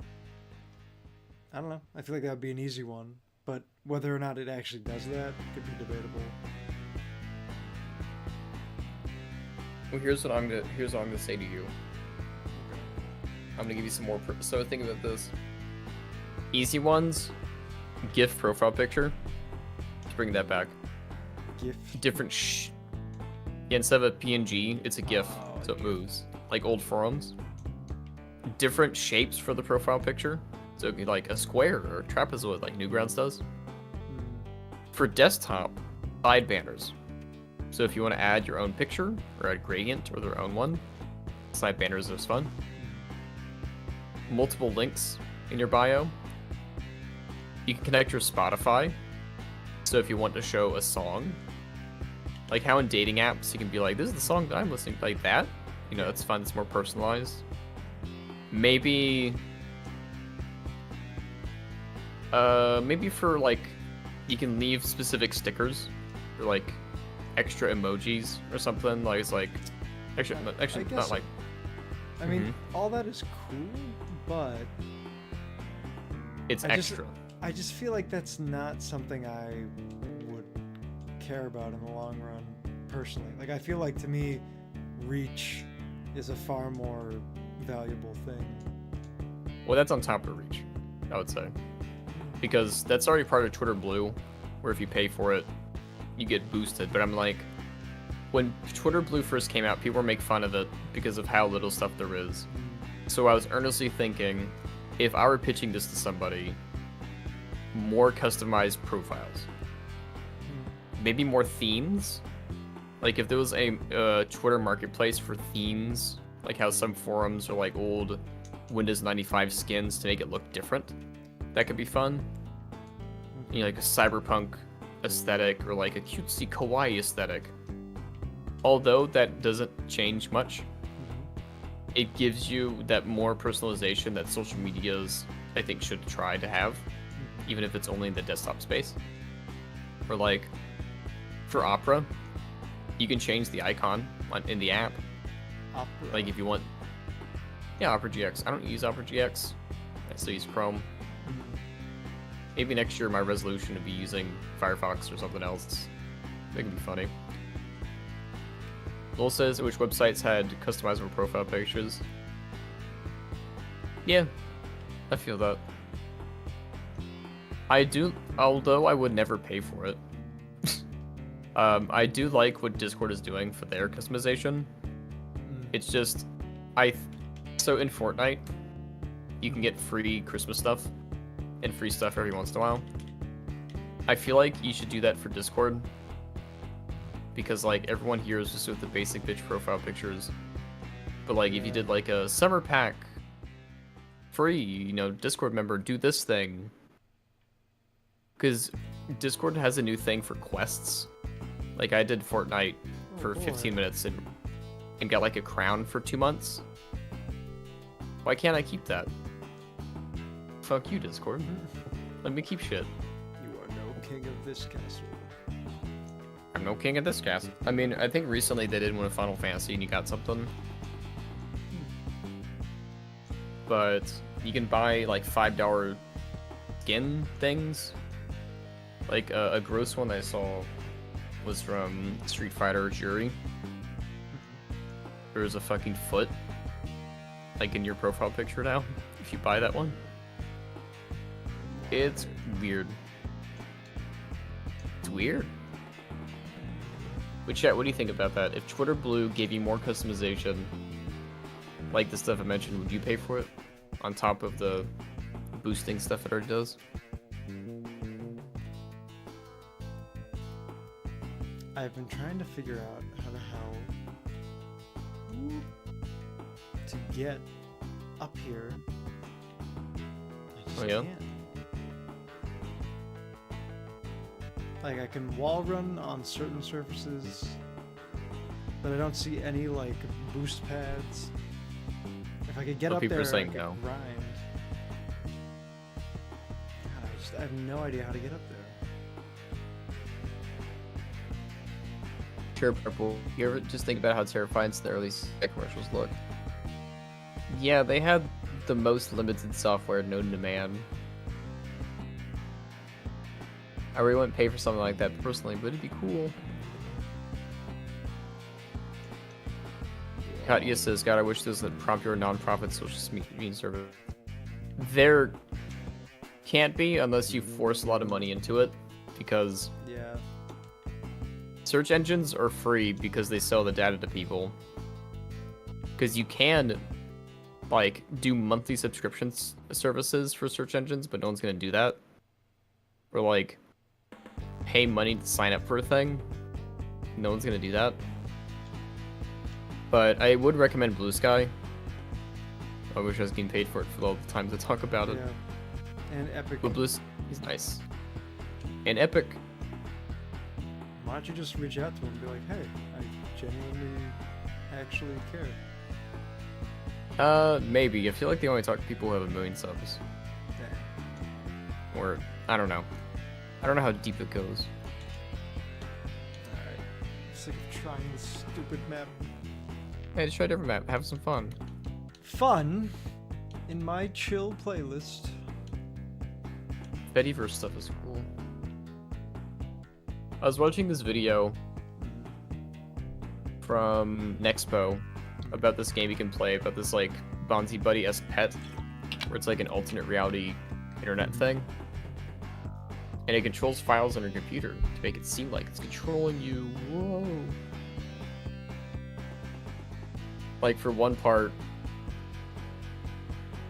I don't know. I feel like that would be an easy one, but whether or not it actually does that could be debatable. Well, here's what I'm gonna say to you. I'm gonna give you some more. So think about this. Easy ones. GIF profile picture. Let's bring that back. GIF. different yeah, instead of a PNG, it's a GIF, Oh, so it moves. Like old forums. Different shapes for the profile picture. So it'd be like a square or a trapezoid like Newgrounds does. For desktop, side banners. So if you want to add your own picture or add gradient or their own one, side banners is fun. Multiple links in your bio. You can connect your Spotify. So if you want to show a song, like how in dating apps you can be like, this is the song that I'm listening to, like that. You know, it's fun, it's more personalized. Maybe for like, you can leave specific stickers or like extra emojis or something. Like it's like actually I guess, not like. I mean, all that is cool, but It's I extra. I just feel like that's not something I would care about in the long run, personally. Like, I feel like to me, reach is a far more valuable thing. Well, that's on top of reach, I would say, because that's already part of Twitter Blue, where if you pay for it, you get boosted. But I'm like, when Twitter Blue first came out, people were making fun of it because of how little stuff there is. So I was earnestly thinking, if I were pitching this to somebody, more customized profiles, maybe more themes. Like if there was a Twitter marketplace for themes, like how some forums are like old Windows 95 skins to make it look different, that could be fun. You know, like a cyberpunk aesthetic or like a cutesy kawaii aesthetic. Although that doesn't change much, it gives you that more personalization that social medias, I think, should try to have, even if it's only in the desktop space. Or like, for Opera, you can change the icon in the app. Opera. Like if you want, yeah, Opera GX. I don't use Opera GX. I still use Chrome. Maybe next year my resolution to be using Firefox or something else. That could be funny. Lowell says which websites had customizable profile pictures. Yeah, I feel that. I do, although I would never pay for it. I do like what Discord is doing for their customization. It's just, so in Fortnite, you can get free Christmas stuff and free stuff every once in a while. I feel like you should do that for Discord, because like everyone here is just with the basic bitch profile pictures. But like if you did like a summer pack, free, you know, Discord member, do this thing. Because Discord has a new thing for quests. Like I did Fortnite for 15 minutes and got like a crown for 2 months. Why can't I keep that? Fuck you, Discord. Let me keep shit. You are no king of this castle. I'm no king of this castle. I mean, I think recently they did win a Final Fantasy and you got something. But you can buy like $5 skin things. Like a gross one I saw was from Street Fighter Jury. There's a fucking foot, like in your profile picture now, if you buy that one. It's weird. It's weird. But chat, what do you think about that? If Twitter Blue gave you more customization, like the stuff I mentioned, would you pay for it? On top of the boosting stuff it already does? I've been trying to figure out how the hell to get up here. I just Oh, yeah? can't. Like, I can wall run on certain surfaces, but I don't see any, like, boost pads. If I could get Oh, up people there, are saying I could no. grind. God, I have no idea how to get up there. Sure, Purple. You ever just think about how terrifying the early commercials look? Yeah, they had the most limited software known to man. I really wouldn't pay for something like that personally, but it'd be cool. Katya says, God, I wish there was a prompt or non-profit social media service. There can't be unless you force a lot of money into it, because Yeah. search engines are free because they sell the data to people. Because you can, like, do monthly subscriptions services for search engines, but no one's gonna do that. Or like, pay money to sign up for a thing. No one's gonna do that. But I would recommend Blue Sky. I wish I was getting paid for it for all the times I talk about it. Yeah. And Epic. But Blue is nice. And Epic. Why don't you just reach out to him and be like, hey, I genuinely actually care. Maybe. I feel like they only talk to people who have 1 million subs. Dang. Or, I don't know. I don't know how deep it goes. Alright. Sick of trying this stupid map. Hey, just try a different map. Have some fun. Fun in my chill playlist. Fediverse stuff is cool. I was watching this video from Nexpo about this game you can play, about this like Bonzi Buddy-esque pet, where it's like an alternate reality internet thing. And it controls files on your computer to make it seem like it's controlling you. Whoa. Like for one part,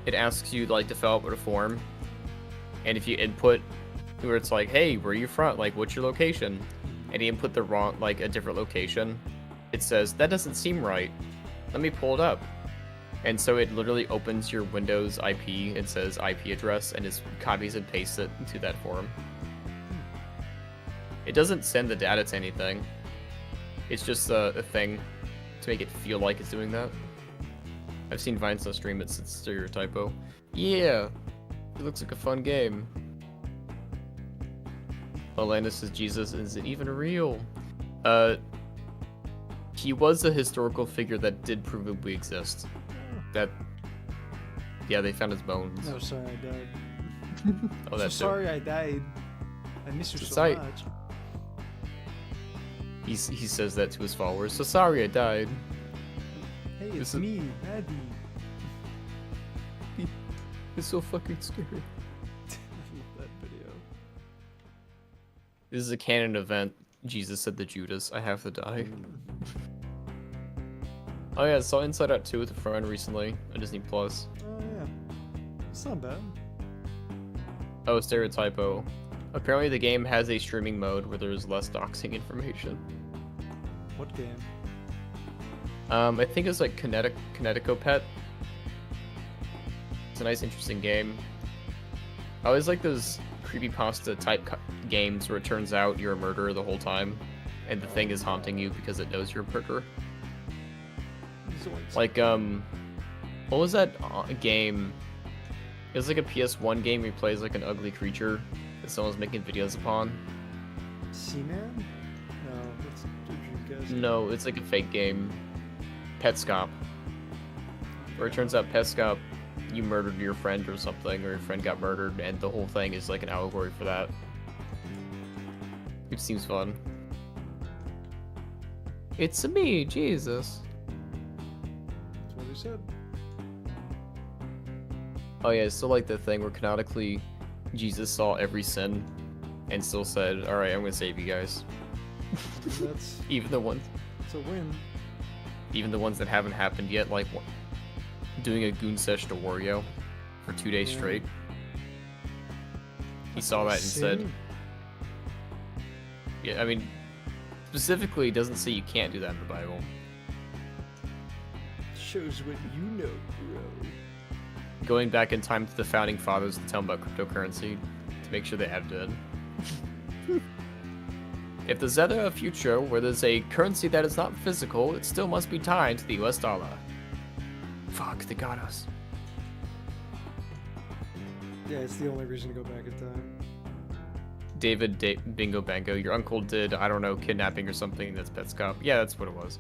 it asks you like to fill out a form, and if you input where it's like, hey, where are you from? Like, what's your location? And you input the wrong, like a different location, it says, that doesn't seem right. Let me pull it up. And so it literally opens your Windows IP, it says IP address, and just copies and pastes it into that form. It doesn't send the data to anything. It's just a thing to make it feel like it's doing that. I've seen Vines on stream, it's stereotypo. Yeah! It looks like a fun game. Alana says, Jesus isn't even real. He was a historical figure that did provably exist. That, yeah, they found his bones. No, sorry, I died. Oh, that's so sorry I died. I miss you so Society. much. He says that to his followers. So sorry I died. Hey, This it's is- me, Maddie. It's so fucking scary. I love that video. This is a canon event. Jesus said to Judas, I have to die. Oh yeah, I saw Inside Out 2 with a friend recently on Disney Plus. Oh yeah. It's not bad. Oh, stereotypo. Apparently the game has a streaming mode where there's less doxing information. What game? I think it's like Kinetico Pet. It's a nice, interesting game. I always like those creepypasta type games where it turns out you're a murderer the whole time, and the thing is haunting you because it knows you're a murderer. Like, what was that game? It was like a PS1 game where you play as like an ugly creature that someone's making videos upon. Seaman? No, that's you guys. No, it's like a fake game. Petscop. Where it turns out Petscop, you murdered your friend or something, or your friend got murdered, and the whole thing is like an allegory for that. It seems fun. It's me, Jesus. That's what he said. Oh yeah, it's still like the thing where canonically Jesus saw every sin and still said, alright, I'm gonna save you guys. That's Even the ones it's a win. that haven't happened yet, like doing a goon sesh to Wario for 2 days Yeah. straight. He saw that and said, Sin. yeah, I mean, specifically, it doesn't say you can't do that in the Bible. Shows what you know, bro. Going back in time to the founding fathers to tell them about cryptocurrency to make sure they added it in. If there's ever a future where there's a currency that is not physical, it still must be tied to the US dollar. Fuck, they got us. Yeah, it's the only reason to go back in time. David Bingo Bango, your uncle did, I don't know, kidnapping or something. That's Petscop. Yeah, that's what it was.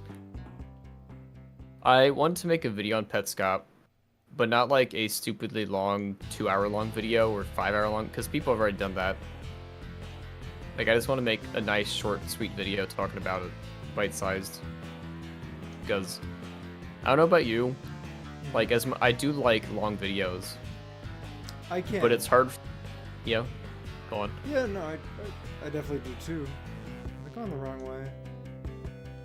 I wanted to make a video on Petscop, but not like a stupidly long 2-hour long video or 5-hour long, because people have already done that. Like, I just want to make a nice, short, sweet video talking about it, bite-sized. Because, I don't know about you, like, I do like long videos, I can't. but it's hard, go on. Yeah, no, I definitely do too. Going the wrong way.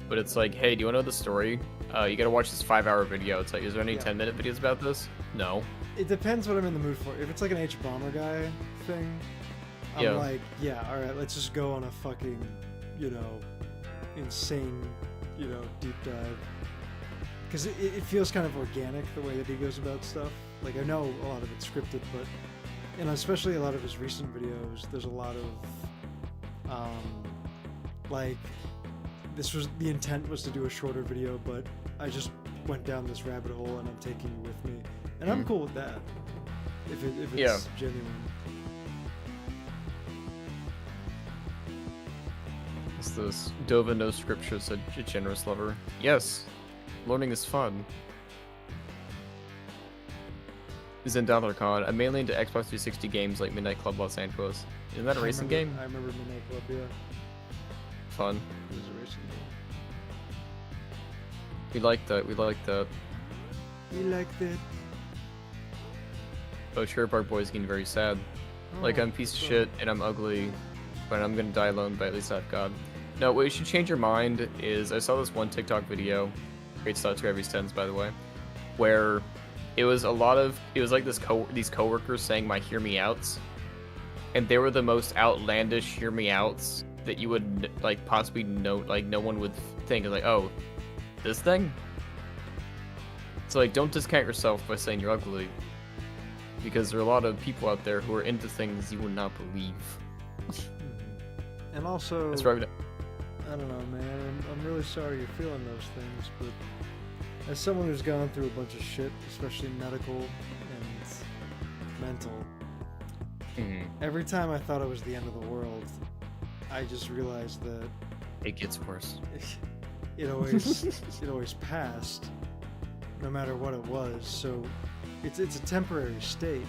But it's like, hey, do you want to know the story? You gotta watch this 5-hour video. It's like, is there any Yeah. 10-minute videos about this? No. It depends what I'm in the mood for. If it's like an H Bomber guy thing, I'm Yeah. like, yeah, all right, let's just go on a fucking, you know, insane, you know, deep dive. Because it feels kind of organic the way that he goes about stuff. Like, I know a lot of it's scripted, but, you know, especially a lot of his recent videos, there's a lot of, like, the intent was to do a shorter video, but I just went down this rabbit hole and I'm taking you with me. And I'm cool with that. If it's Yeah. genuine. What's this? Dova no scriptures, a generous lover. Yes, learning is fun. Zendatharcon, I'm mainly into Xbox 360 games like Midnight Club Los Angeles. Isn't that a racing game? I remember Midnight Club, yeah. Fun. It was a racing game. We like that. We like that. You like that? Oh, Cherry Park Boy is getting very sad. Like, I'm a piece of so- shit and I'm ugly, but I'm gonna die alone, but at least I have God. No, what you should change your mind is, I saw this one TikTok video, great start to every sentence, by the way, where it was like these coworkers saying my hear me outs, and they were the most outlandish hear me outs that you would, like, possibly know, like, no one would think, like, oh, this thing? So, like, don't discount yourself by saying you're ugly, because there are a lot of people out there who are into things you would not believe. And also, That's right. I don't know, man. I'm really sorry you're feeling those things, but as someone who's gone through a bunch of shit, especially medical and mental, every time I thought it was the end of the world, I just realized that It gets worse. it always passed, no matter what it was. So it's a temporary state,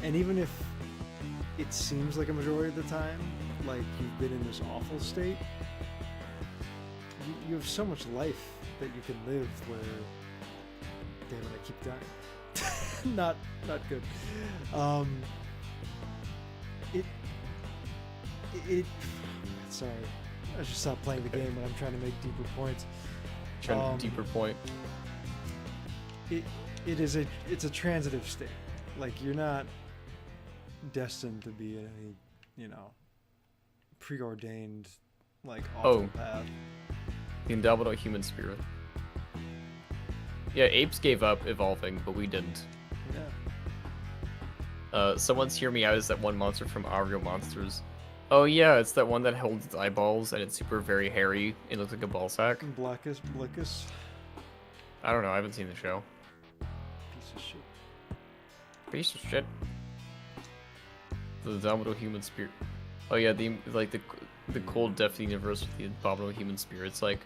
and even if it seems like a majority of the time like you've been in this awful state, you have so much life that you can live where, damn it, I keep dying. not good. Sorry, I should stop playing the game when I'm trying to make deeper points. Trying to deeper point. It's a transitive state. Like, you're not destined to be in any, you know, preordained, like, awful path. The endowment of human spirit. Yeah, apes gave up evolving, but we didn't. Yeah. Someone's hear me out is that one monster from Our Real Monsters. Oh yeah, it's that one that holds its eyeballs and it's super very hairy. It looks like a ball sack. Blackus. I don't know, I haven't seen the show. Piece of shit. Piece of shit. The abominable human spirit. Oh yeah, the cold death universe with the abominable human spirit. It's like,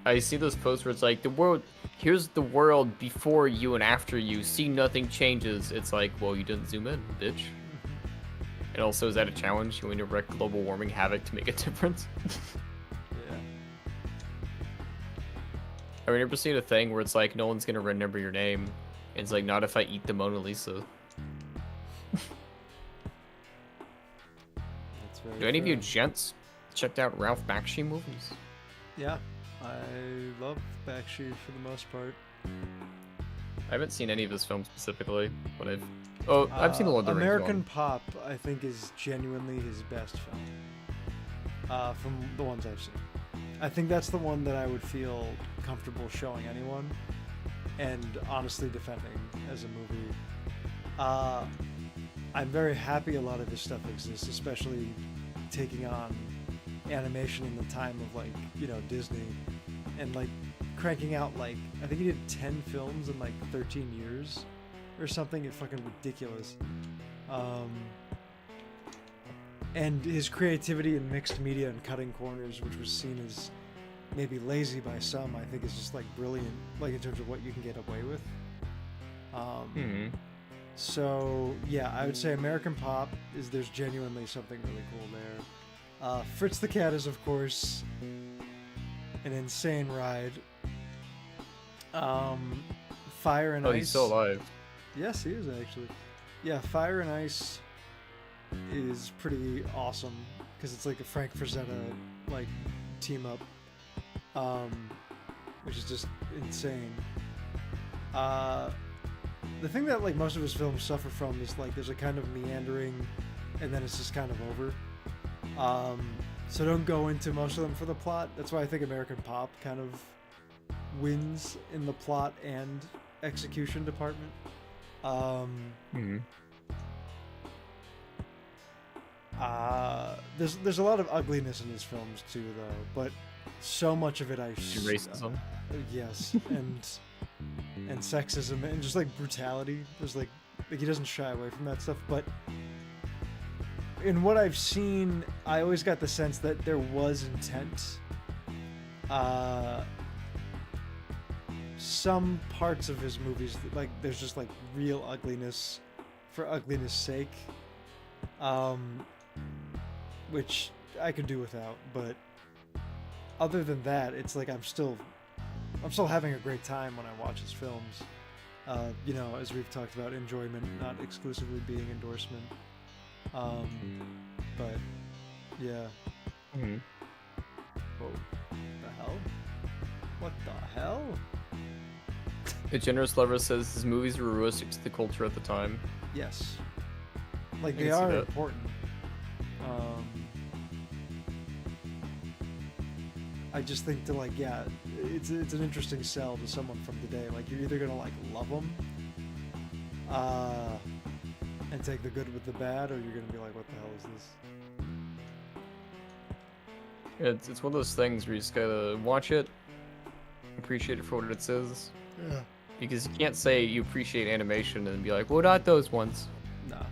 I see those posts where it's like, here's the world before you and after you, see nothing changes. It's like, well, you didn't zoom in, bitch. And also, is that a challenge? You want to wreak global warming havoc to make a difference? Yeah. I remember seeing a thing where it's like, no one's gonna remember your name. And it's like, not if I eat the Mona Lisa. That's very Do any of you fair. gents checked out Ralph Bakshi movies? Yeah. I love Bakshi for the most part. I haven't seen any of his films specifically, but I've seen the Lord of the Rings American one. Pop, I think, is genuinely his best film. From the ones I've seen. I think that's the one that I would feel comfortable showing anyone and honestly defending as a movie. I'm very happy a lot of his stuff exists, especially taking on animation in the time of, like, you know, Disney, and like cranking out, like, I think he did 10 films in like 13 years or something. It's fucking ridiculous. And his creativity in mixed media and cutting corners, which was seen as maybe lazy by some, I think is just like brilliant, like in terms of what you can get away with. So yeah, I would say American Pop there's genuinely something really cool there. Fritz the Cat is, of course, an insane ride. Fire and Ice. Oh, he's still alive. Yes, he is actually. Yeah, Fire and Ice is pretty awesome because it's like a Frank Frazetta like team up, which is just insane. The thing that like most of his films suffer from is like there's a kind of meandering, and then it's just kind of over. So don't go into most of them for the plot. That's why I think American Pop kind of wins in the plot and execution department. There's a lot of ugliness in his films too, though, but so much of it Racism. Yes, and sexism and just like brutality. There's like he doesn't shy away from that stuff, but in what I've seen, I always got the sense that there was intent. Some parts of his movies, like there's just like real ugliness for ugliness sake, which I could do without. But other than that, it's like I'm still having a great time when I watch his films. You know, as we've talked about, enjoyment, not exclusively being endorsement. But yeah. Whoa, the hell? What the hell? A generous lover says his movies were realistic to the culture at the time. Yes. Like I they can see are that. important. I just think to like, yeah, it's an interesting sell to someone from today. Like you're either gonna like love them, and take the good with the bad, or you're gonna be like, what the hell is this? It's one of those things where you just gotta watch it, appreciate it for what it is. Yeah. Because you can't say you appreciate animation and be like, well, not those ones. Nah.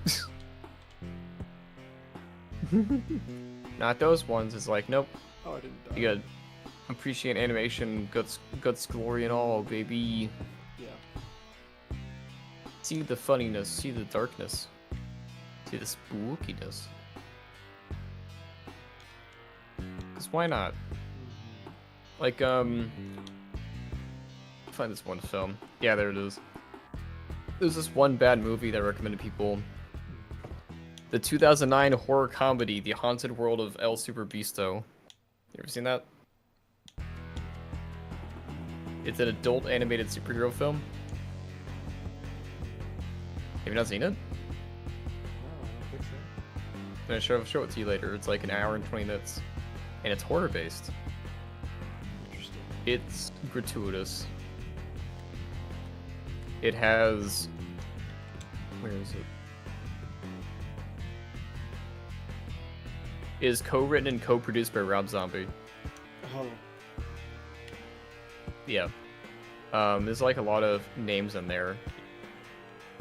Not those ones. It's like, nope. Oh, I didn't die. You gotta appreciate animation, guts, glory, and all, baby. Yeah. See the funniness, see the darkness, see the spookiness. Cause why not? Like, find this one film. Yeah, there it is. There's this one bad movie that I recommended people. The 2009 horror comedy, The Haunted World of El Super Beasto. You ever seen that? It's an adult animated superhero film. Have you not seen it? No, I don't think so. I'm gonna show it to you later. It's like an hour and 20 minutes. And it's horror based. Interesting. It's gratuitous. It has... Where is it? It is co-written and co-produced by Rob Zombie. Oh. Yeah. There's like a lot of names in there.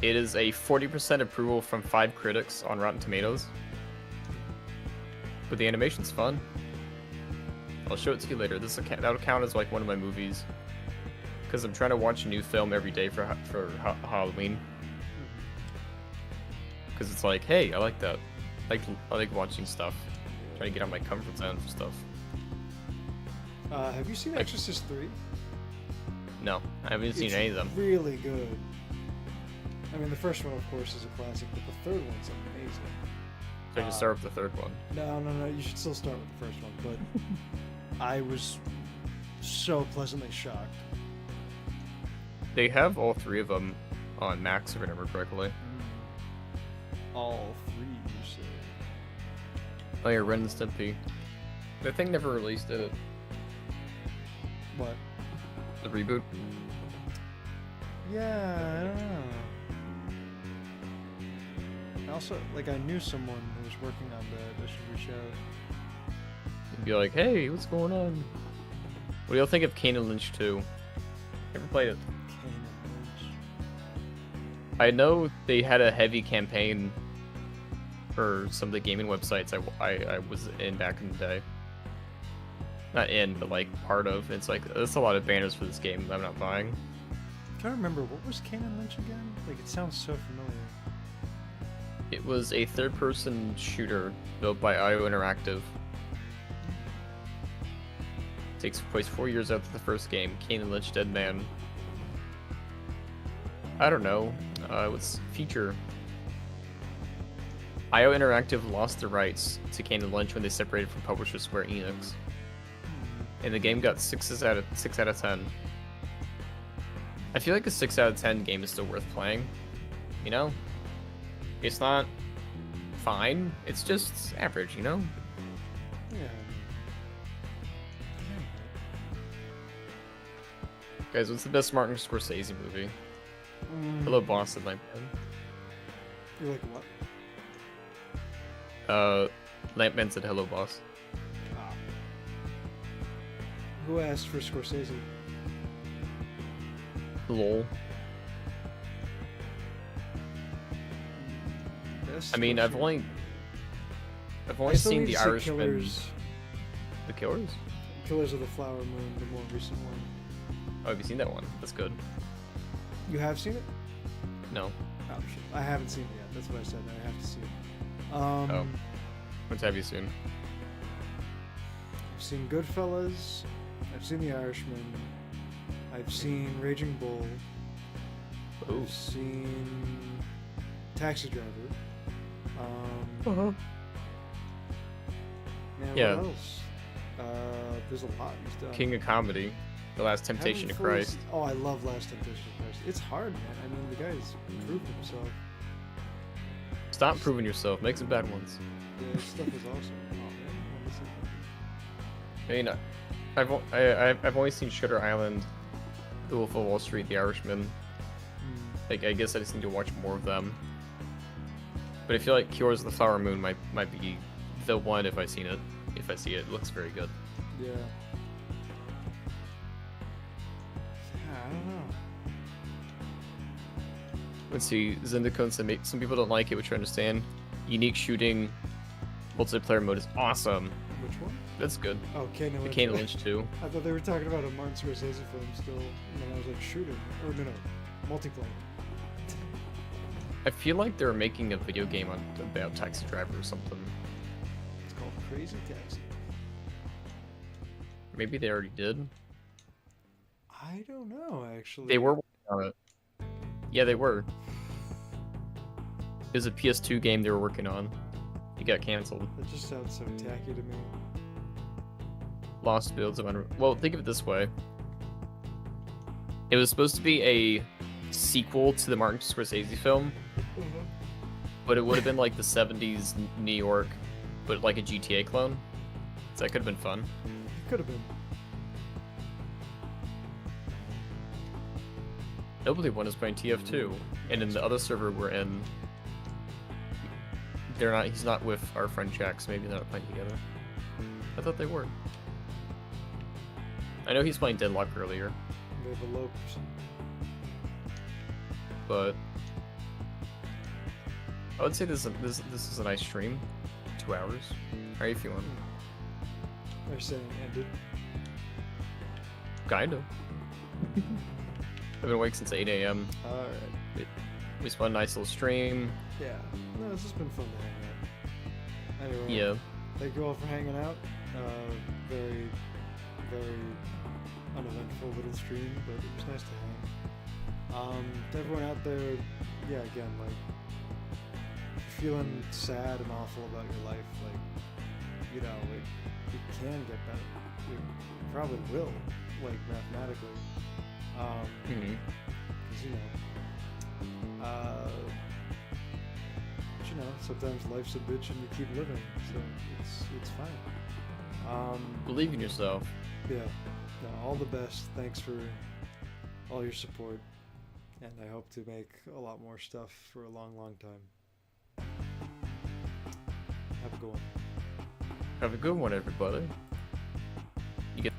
It is a 40% approval from 5 critics on Rotten Tomatoes. But the animation's fun. I'll show it to you later. That'll count as like one of my movies. Because I'm trying to watch a new film every day for Halloween. Because it's like, hey, I like that. I like watching stuff. Trying to get out my comfort zone for stuff. Have you seen Exorcist 3? No, I haven't seen any of them. Really good. I mean, the first one, of course, is a classic, but the third one's amazing. So I just start with the third one. No. You should still start with the first one, but I was so pleasantly shocked. They have all 3 of them on Max, if I remember correctly. All 3, you say? Oh yeah, Ren and Stimpy. The thing never released, did it? What? The reboot? Yeah, I don't know. Also, like, I knew someone who was working on that. I should reach out. And be like, hey, what's going on? What do y'all think of Kane and Lynch 2? Never played it. Kane and Lynch. I know they had a heavy campaign for some of the gaming websites I was in back in the day. Not in, but like part of. It's like, there's a lot of banners for this game that I'm not buying. I'm trying to remember, what was Kane and Lynch again? Like, it sounds so familiar. It was a third-person shooter built by IO Interactive. Takes place 4 years after the first game, Kane and Lynch Dead Man. I don't know. What's feature? IO Interactive lost the rights to Canon Lynch when they separated from publisher Square Enix, and the game got 6 out of 10. I feel like a 6 out of 10 game is still worth playing. You know, it's not fine. It's just average. You know. Yeah. Guys, what's the best Martin Scorsese movie? Hello, Boss and Lampman. You're like, what? Lampman said hello, boss. Ah. Who asked for Scorsese? Lol. Best I mean, I've Scorsese. only I still seen need The to see Irishman. Killers. The Killers? Killers of the Flower Moon, the more recent one. Oh, have you seen that one? That's good. You have seen it? No. Oh shit! I haven't seen it yet. That's what I said. I have to see it. Oh. What have you seen? I've seen Goodfellas. I've seen The Irishman. I've seen Raging Bull. Ooh. I've seen Taxi Driver. Uh-huh. Man, Yeah. what else? There's a lot he's done. King of Comedy. The Last Temptation of Christ. Oh, I love Last Temptation of Christ. It's hard, man. I mean, the guy's proved himself. Stop proving yourself. Make some bad ones. Yeah, his stuff is awesome. Oh man, what is it? I mean, I've only seen Shutter Island, The Wolf of Wall Street, The Irishman. Like, I guess I just need to watch more of them. But I feel like Cures of the Flower Moon might be the one if I seen it. If I see it, it looks very good. Yeah. I don't know. Let's see, Zendikon said some people don't like it, which I understand. Unique shooting, multiplayer mode is awesome. Which one? That's good. Oh, Kane The Lynch. Kane Lynch too. I thought they were talking about a Martin Scorsese film still, and then I was like, shooting. Or no, multiplayer. I feel like they're making a video game about Taxi Driver or something. It's called Crazy Taxi. Maybe they already did. I don't know, actually. They were working on it. Yeah, they were. It was a PS2 game they were working on. It got canceled. That just sounds so tacky to me. Lost Fields of Well, think of it this way. It was supposed to be a sequel to the Martin Scorsese film, but it would have been like the 70s New York, but like a GTA clone. So that could have been fun. It could have been. Nobly One is playing TF2, and in the other server we're in, he's not with our friend Jack, so maybe they're not playing together. I thought they were. I know he's playing Deadlock earlier, They've eloped. but I would say this is a nice stream. 2 hours. How are you feeling? They're saying ended. Kinda. I've been awake since 8 a.m. Alright. We spun a nice little stream. Yeah. No, it's just been fun to hang out. Anyway. Yeah. Thank you all for hanging out. Very, very uneventful little stream, but it was nice to hang. To everyone out there, yeah, again, like, if you're feeling sad and awful about your life, like, you know, it can get better. It probably will, like, mathematically. Because, you know, sometimes life's a bitch and you keep living, so it's fine. Believe in yourself. Yeah, no, all the best. Thanks for all your support, and I hope to make a lot more stuff for a long, long time. Have a good one. Have a good one, everybody. You get